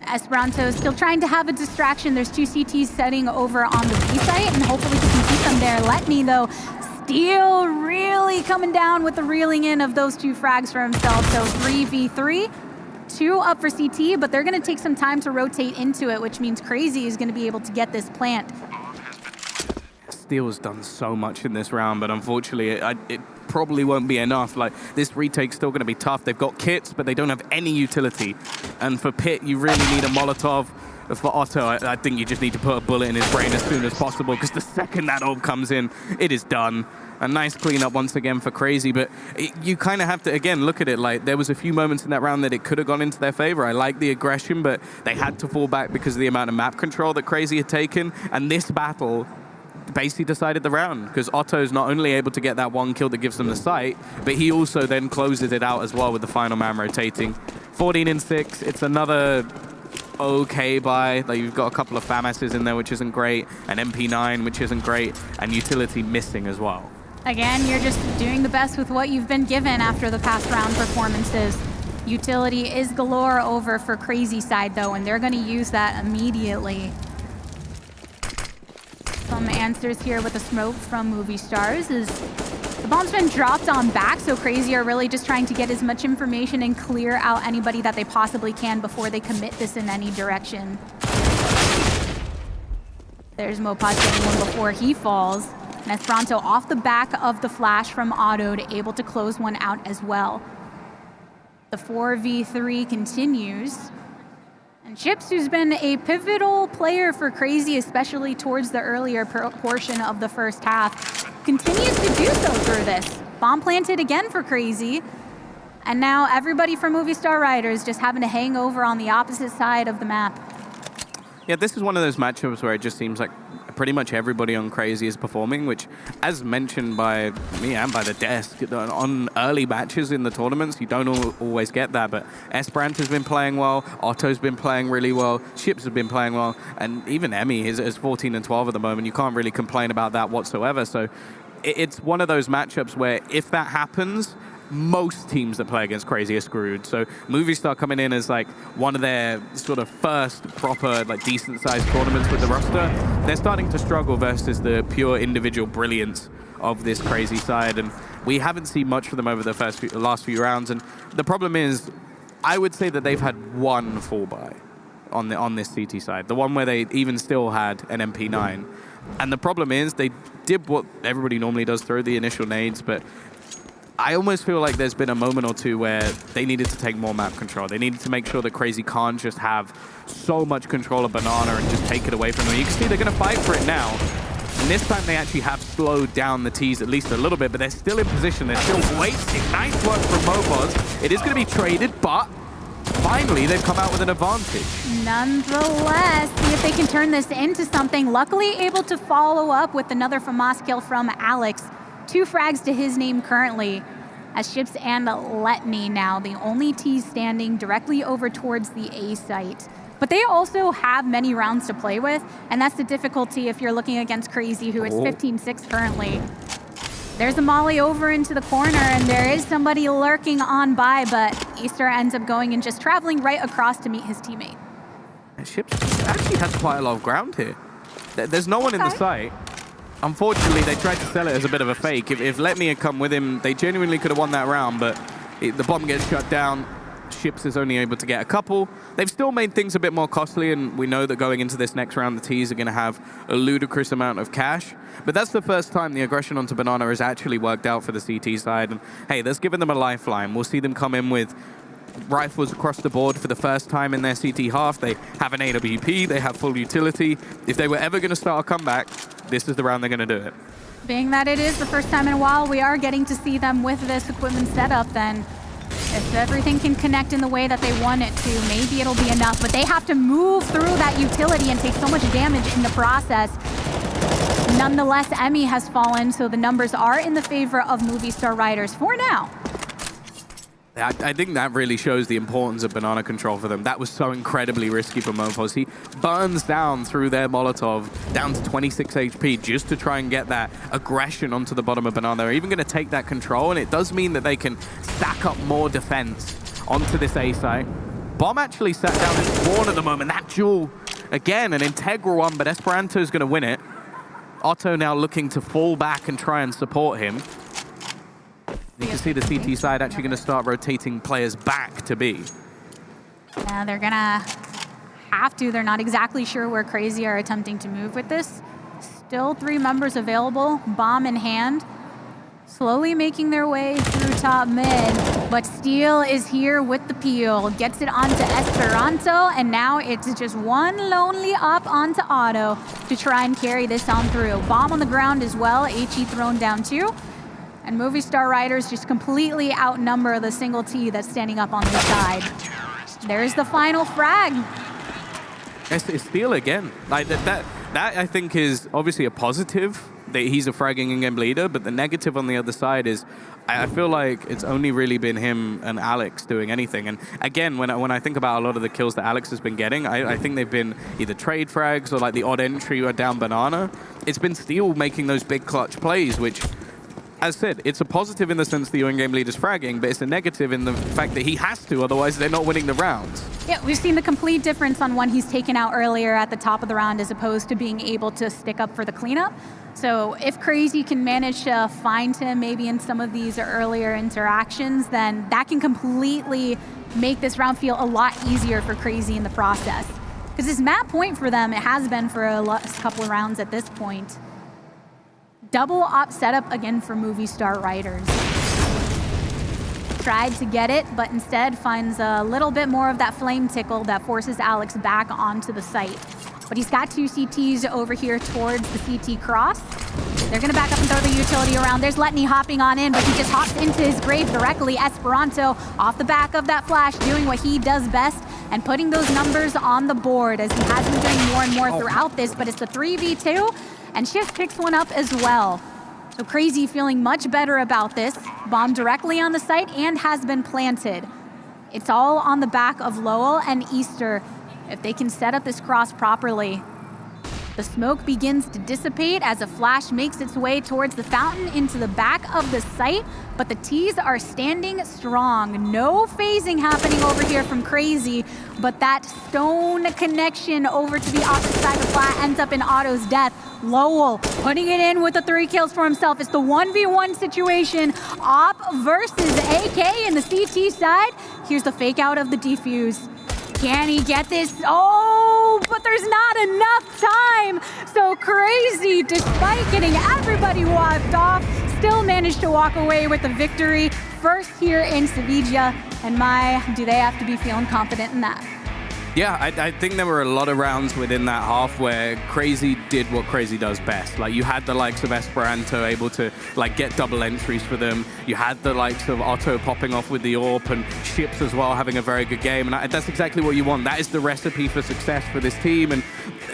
Esperanto is still trying to have a distraction. There's 2 CTs setting over on the B site, and hopefully he can keep them there. Letney, though, Steel really coming down with the reeling in of those 2 frags for himself. So 3v3, 2 up for CT, but they're going to take some time to rotate into it, which means CR4ZY is going to be able to get this plant. Steel's done so much in this round, but unfortunately, it probably won't be enough. Like, this retake's still going to be tough. They've got kits, but they don't have any utility. And for Pit, you really need a Molotov. For Otto, I think you just need to put a bullet in his brain as soon as possible, because the second that orb comes in, it is done. A nice cleanup once again for CR4ZY, but you kind of have to, again, look at it like there was a few moments in that round that it could have gone into their favor. I like the aggression, but they had to fall back because of the amount of map control that CR4ZY had taken. And this battle basically decided the round, because Otto's not only able to get that 1 kill that gives them the sight, but he also then closes it out as well with the final man rotating. 14-6, it's another okay buy. Like, you've got a couple of FAMASs in there, which isn't great, an MP9, which isn't great, and utility missing as well. Again, you're just doing the best with what you've been given after the past round performances. Utility is galore over for CR4ZY side, though, and they're going to use that immediately. Some answers here with the smoke from Movistar is the bomb's been dropped on back, so CR4ZY are really just trying to get as much information and clear out anybody that they possibly can before they commit this in any direction. There's Mopaz getting one before he falls. And Esperanto off the back of the flash from Otto, able to close one out as well. The 4v3 continues. And Chips, who's been a pivotal player for CR4ZY, especially towards the earlier portion of the first half, continues to do so through this. Bomb planted again for CR4ZY. And now everybody from Movistar Riders just having to hang over on the opposite side of the map. Yeah, this is one of those matchups where it just seems like pretty much everybody on CR4ZY is performing, which, as mentioned by me and by the desk, on early matches in the tournaments, you don't always get that, but Esperanto's been playing well, Otto's been playing really well, Chips has been playing well, and even Emmy is 14 and 12 at the moment. You can't really complain about that whatsoever, so it's one of those matchups where if that happens, most teams that play against CR4ZY are screwed. So Movistar coming in as like one of their sort of first proper like decent sized tournaments with the roster, they're starting to struggle versus the pure individual brilliance of this CR4ZY side, and we haven't seen much from them over the last few rounds. And the problem is, I would say that they've had one fall buy on this CT side, the one where they even still had an MP9. And the problem is they did what everybody normally does, throw the initial nades, but I almost feel like there's been a moment or two where they needed to take more map control. They needed to make sure that CR4ZY can't just have so much control of Banana and just take it away from them. You can see they're going to fight for it now. And this time they actually have slowed down the T's at least a little bit, but they're still in position. They're still waiting. Nice work from Mopaz. It is going to be traded, but finally they've come out with an advantage. Nonetheless, see if they can turn this into something. Luckily able to follow up with another FAMAS kill from Alex. 2 frags to his name currently, as Chips and Letney now the only T's standing directly over towards the A site. But they also have many rounds to play with, and that's the difficulty if you're looking against CR4ZY, who is 15-6 currently. There's a molly over into the corner, and there is somebody lurking on by, but Easter ends up going and just traveling right across to meet his teammate. Chips actually has quite a lot of ground here. There's no one in the site. Unfortunately, they tried to sell it as a bit of a fake. If Letney had come with him, they genuinely could have won that round, but the bomb gets shut down. Chips is only able to get a couple. They've still made things a bit more costly, and we know that going into this next round, the T's are going to have a ludicrous amount of cash. But that's the first time the aggression onto Banana has actually worked out for the CT side. And hey, that's given them a lifeline. We'll see them come in with rifles across the board for the first time in their CT half. They have an AWP, they have full utility. If they were ever going to start a comeback, this is the round they're going to do it. Being that it is the first time in a while we are getting to see them with this equipment setup, then if everything can connect in the way that they want it to, maybe it'll be enough. But they have to move through that utility and take so much damage in the process. Nonetheless, Emmy has fallen, so the numbers are in the favor of Movistar Riders for now. I think that really shows the importance of Banana control for them. That was so incredibly risky for Mopaz. He burns down through their Molotov, down to 26 HP, just to try and get that aggression onto the bottom of Banana. They're even going to take that control, and it does mean that they can stack up more defense onto this A site. Bomb actually sat down in spawn at the moment. That duel, again, an integral one, but Esperanto's going to win it. Otto now looking to fall back and try and support him. You can see the CT side actually going to start rotating players back to B. Yeah, they're going to have to. They're not exactly sure where CR4ZY are attempting to move with this. Still 3 members available, bomb in hand. Slowly making their way through top mid, but Steel is here with the peel. Gets it onto Esperanto, and now it's just one lonely up onto Otto to try and carry this on through. Bomb on the ground as well, HE thrown down too. And Movistar Riders just completely outnumber the single T that's standing up on their side. There's the final frag. It's Steel again. Like that I think is obviously a positive that he's a fragging in-game leader, but the negative on the other side is I feel like it's only really been him and Alex doing anything. And again, when I think about a lot of the kills that Alex has been getting, I think they've been either trade frags or like the odd entry or down banana. It's been Steel making those big clutch plays, which, as said, it's a positive in the sense that your in-game leader's fragging, but it's a negative in the fact that he has to, otherwise they're not winning the rounds. Yeah, we've seen the complete difference on one he's taken out earlier at the top of the round as opposed to being able to stick up for the cleanup. So if CR4ZY can manage to find him maybe in some of these earlier interactions, then that can completely make this round feel a lot easier for CR4ZY in the process. Because this map point for them, it has been for a couple of rounds at this point. Double op setup again for Movistar Riders. Tried to get it, but instead finds a little bit more of that flame tickle that forces Alex back onto the site. But he's got 2 CTs over here towards the CT cross. They're gonna back up and throw the utility around. There's Letney hopping on in, but he just hops into his grave directly. Esperanto off the back of that flash, doing what he does best and putting those numbers on the board as he has been doing more and more throughout this, but it's the 3v2, and Shift picks one up as well. So CR4ZY feeling much better about this. Bomb directly on the site and has been planted. It's all on the back of Lowell and Easter. If they can set up this cross properly, the smoke begins to dissipate as a flash makes its way towards the fountain into the back of the site, but the T's are standing strong. No phasing happening over here from CR4ZY, but that stone connection over to the opposite side of the flat ends up in Otto's death. Lowell putting it in with the 3 kills for himself. It's the 1v1 situation. Op versus AK in the CT side. Here's the fake out of the defuse. Can he get this? Oh, but there's not enough time. So CR4ZY, despite getting everybody wiped off, still managed to walk away with the victory. First here in Sevilla, and do they have to be feeling confident in that. Yeah, I think there were a lot of rounds within that half where CR4ZY did what CR4ZY does best. Like, you had the likes of Esperanto able to like get double entries for them. You had the likes of Otto popping off with the AWP, and Ships as well having a very good game. And that's exactly what you want. That is the recipe for success for this team. And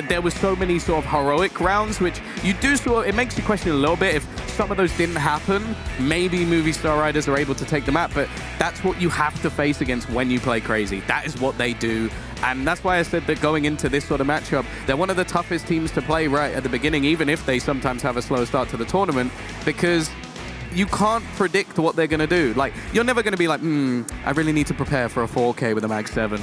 there was so many sort of heroic rounds, which you do sort of, it makes you question a little bit if some of those didn't happen. Maybe Movistar Riders are able to take the map, but that's what you have to face against when you play CR4ZY. That is what they do. And that's why I said that going into this sort of matchup, they're one of the toughest teams to play right at the beginning, even if they sometimes have a slow start to the tournament, because you can't predict what they're going to do. Like, you're never going to be like, I really need to prepare for a 4K with a Mag 7.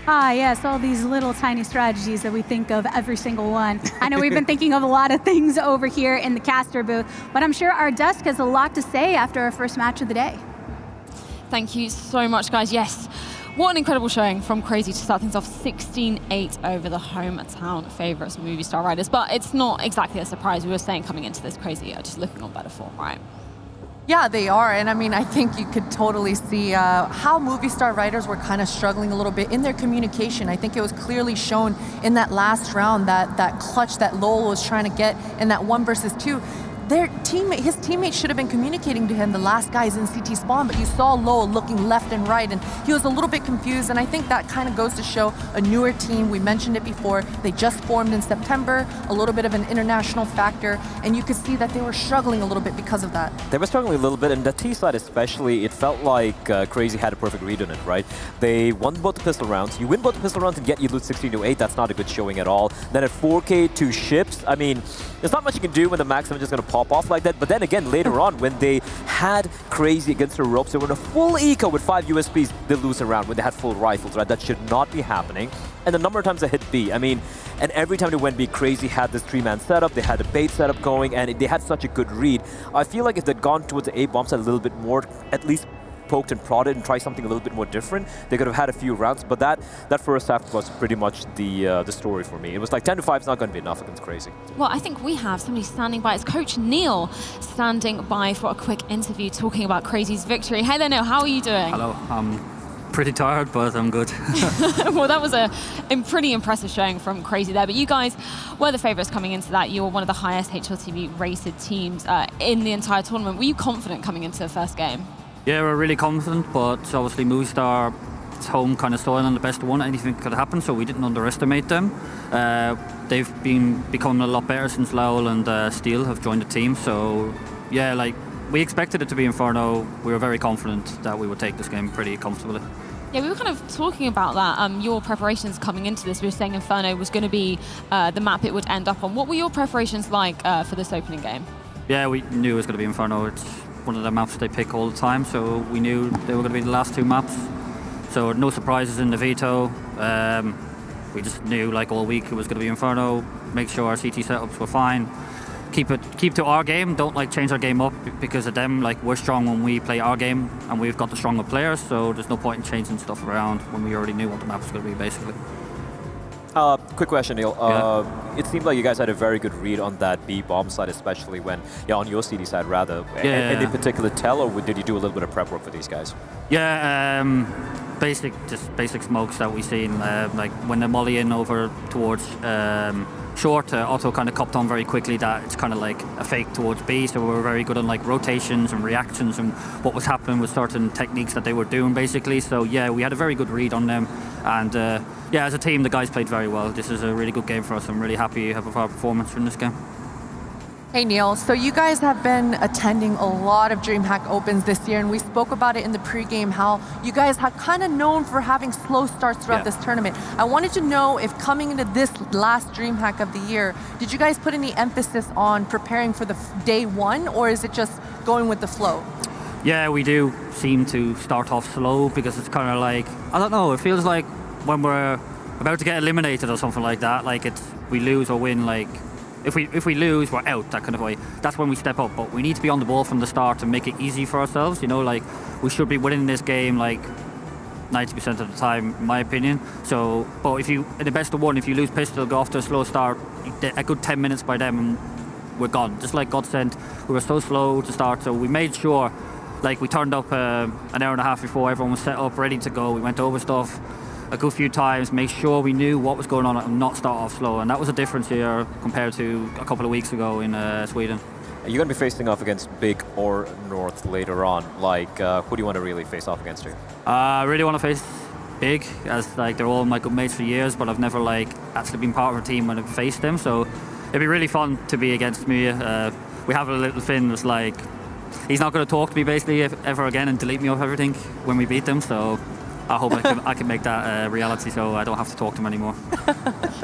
Ah, yes, all these little tiny strategies that we think of every single one. I know we've been thinking of a lot of things over here in the caster booth, but I'm sure our Dusk has a lot to say after our first match of the day. Thank you so much, guys. Yes. What an incredible showing from CR4ZY to start things off 16-8 over the hometown favourites Movistar Riders. But it's not exactly a surprise. We were saying coming into this, CR4ZY are just looking on better form, right? Yeah, they are, and I mean, I think you could totally see how Movistar Riders were kind of struggling a little bit in their communication. I think it was clearly shown in that last round, that clutch that Lowell was trying to get in that 1 versus 2. His teammate should have been communicating to him, the last guy's in CT spawn, but you saw Lowell looking left and right, and he was a little bit confused, and I think that kind of goes to show a newer team. We mentioned it before, they just formed in September, a little bit of an international factor, and you could see that they were struggling a little bit because of that. They were struggling a little bit, and the T side especially, it felt like CR4ZY had a perfect read on it, right? They won both the pistol rounds. You win both the pistol rounds and you lose 16-8, that's not a good showing at all. Then at 4K, 2 ships, I mean, there's not much you can do when the Max 7 just going to pop off like that. But then again, later on, when they had Crazy against the ropes, they were in a full eco with 5 USBs, they lose a round when they had full rifles, right? That should not be happening. And the number of times they hit B, I mean, and every time they went B, Crazy had this 3-man setup, they had a bait setup going, and they had such a good read. I feel like if they'd gone towards the A bomb side a little bit more, at least poked and prodded and tried something a little bit more different, they could have had a few rounds. But that first half was pretty much the story for me. It was like 10-5 is not going to be enough against Crazy. Well, I think we have somebody standing by. It's Coach Neil standing by for a quick interview talking about Crazy's victory. Hey there, Neil. How are you doing? Hello. Pretty tired, but I'm good. Well, that was a pretty impressive showing from Crazy there. But you guys were the favourites coming into that. You were one of the highest HLTV rated teams in the entire tournament. Were you confident coming into the first game? Yeah, we're really confident, but obviously Movistar's home kind of soil and the best one. Anything could happen, so we didn't underestimate them. They've been becoming a lot better since Lowell and Steele have joined the team. So yeah, like we expected it to be Inferno. We were very confident that we would take this game pretty comfortably. Yeah, we were kind of talking about that. Your preparations coming into this, we were saying Inferno was going to be the map it would end up on. What were your preparations like for this opening game? Yeah, we knew it was going to be Inferno. It's one of the maps they pick all the time, so we knew they were going to be the last 2 maps. So no surprises in the veto. We just knew like all week it was going to be Inferno. Make sure our CT setups were fine. Keep to our game. Don't like change our game up because of them. Like we're strong when we play our game, and we've got the stronger players. So there's no point in changing stuff around when we already knew what the map was going to be, basically. Quick question, Neil. Yeah. It seemed like you guys had a very good read on that B bomb side, especially when, on your CD side rather. Yeah. Any particular tell, or did you do a little bit of prep work for these guys? Yeah, basic smokes that we seen. Like when they're molly in over towards short, Otto kind of copped on very quickly that it's kind of like a fake towards B, so we were very good on like rotations and reactions and what was happening with certain techniques that they were doing basically. So yeah, we had a very good read on them, and yeah, as a team the guys played very well. This is a really good game for us. I'm really happy with our performance in this game. Hey Neil, so you guys have been attending a lot of DreamHack Opens this year, and we spoke about it in the pregame, how you guys have kind of known for having slow starts throughout this tournament. I wanted to know if coming into this last DreamHack of the year, did you guys put any emphasis on preparing for the day one, or is it just going with the flow? Yeah, we do seem to start off slow because it's kind of like, I don't know, it feels like when we're about to get eliminated or something like that, like it's we lose or win, like if we lose, we're out, that kind of way. That's when we step up, but we need to be on the ball from the start to make it easy for ourselves, you know, like we should be winning this game like 90% of the time, in my opinion. So, but if you, in the best of one, if you lose pistol, go off to a slow start, a good 10 minutes by them and we're gone. Just like God sent, we were so slow to start, so we made sure, like we turned up an hour and a half before everyone was set up, ready to go. We went over stuff a good few times, make sure we knew what was going on and not start off slow. And that was a difference here compared to a couple of weeks ago in Sweden. You're going to be facing off against Big or North later on. Like, who do you want to really face off against here? I really want to face Big, as like they're all my good mates for years, but I've never like actually been part of a team when I've faced them. So it'd be really fun to be against me. We have a little Finn that's like, he's not going to talk to me basically ever again and delete me off everything when we beat them. So I hope I can make that reality so I don't have to talk to him anymore.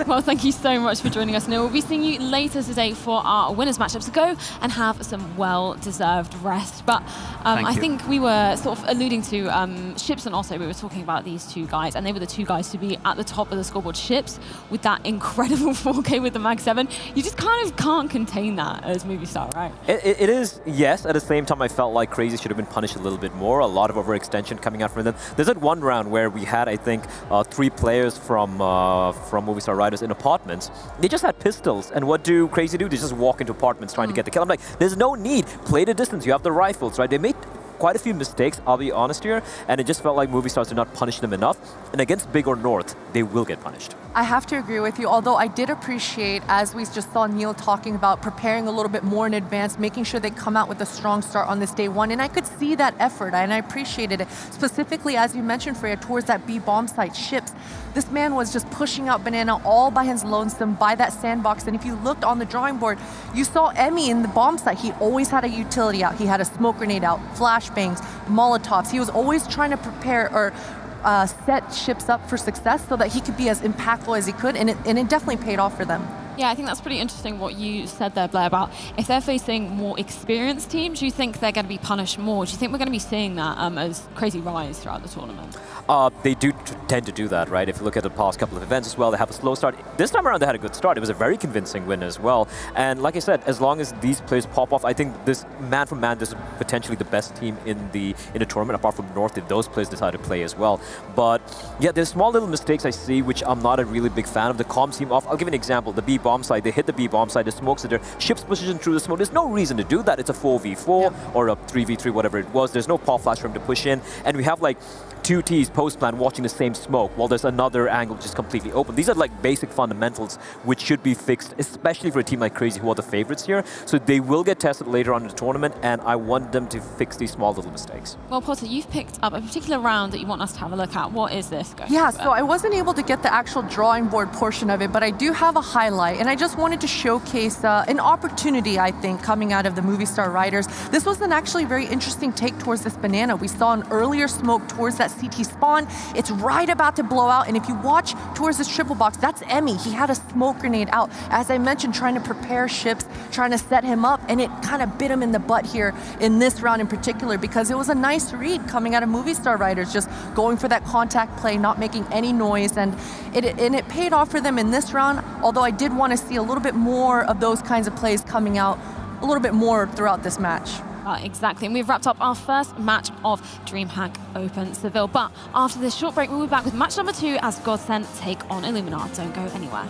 Well, thank you so much for joining us, Neil. We'll be seeing you later today for our winners matchup. So go and have some well-deserved rest. But I think we were sort of alluding to Ships and also we were talking about these two guys, and they were the two guys to be at the top of the scoreboard. Ships with that incredible 4K with the Mag 7. You just kind of can't contain that as Movistar, right? It is, yes. At the same time, I felt like Crazy should have been punished a little bit more. A lot of overextension coming out from them. There's that one round where we had, I think, 3 players from Movistar Riders in apartments. They just had pistols, and what do Crazy do? They just walk into apartments trying to get the kill. I'm like, there's no need. Play the distance. You have the rifles, right? They made quite a few mistakes, I'll be honest here, and it just felt like Movistar did not punish them enough. And against Big or North, they will get punished. I have to agree with you, although I did appreciate, as we just saw Neil talking about, preparing a little bit more in advance, making sure they come out with a strong start on this day one, and I could see that effort, and I appreciated it. Specifically, as you mentioned, Freya, towards that B bomb site, Ships. This man was just pushing out Banana all by his lonesome, by that sandbox, and if you looked on the drawing board, you saw Emmy in the bomb site. He always had a utility out. He had a smoke grenade out, flashbangs, Molotovs. He was always trying to prepare or set Ships up for success so that he could be as impactful as he could, and it definitely paid off for them. Yeah, I think that's pretty interesting what you said there, Blair, about if they're facing more experienced teams, do you think they're going to be punished more? Do you think we're going to be seeing that as CR4ZY rise throughout the tournament? They do tend to do that, right? If you look at the past couple of events as well, they have a slow start. This time around, they had a good start. It was a very convincing win as well. And like I said, as long as these players pop off, I think this man for man, this is potentially the best team in the tournament, apart from North, if those players decide to play as well. But yeah, there's small little mistakes I see, which I'm not a really big fan of. The comms seem off. I'll give an example. The B bomb side, they hit the B bomb side, the smokes are there, ships position through the smoke. There's no reason to do that. It's a 4v4 or a 3v3, whatever it was. There's no pop flash for him to push in. And we have like 2 Ts post-plan watching the same smoke while there's another angle which is completely open. These are like basic fundamentals which should be fixed, especially for a team like CR4ZY who are the favorites here. So they will get tested later on in the tournament, and I want them to fix these small little mistakes. Well, Potter, you've picked up a particular round that you want us to have a look at. What is this going Yeah, so I wasn't able to get the actual drawing board portion of it, but I do have a highlight, and I just wanted to showcase an opportunity, I think, coming out of the Movistar riders. This was an actually very interesting take towards this banana. We saw an earlier smoke towards that CT spawn. It's right about to blow out, and if you watch towards this triple box, that's Emmy. He had a smoke grenade out. As I mentioned, trying to prepare ships, trying to set him up, and it kind of bit him in the butt here in this round in particular, because it was a nice read coming out of Movistar riders, just going for that contact play, not making any noise, and it paid off for them in this round, although I did want to see a little bit more of those kinds of plays coming out a little bit more throughout this match. Exactly, and we've wrapped up our first match of DreamHack Open Seville. But after this short break, we'll be back with match number 2 as Godsend take on Illuminar. Don't go anywhere.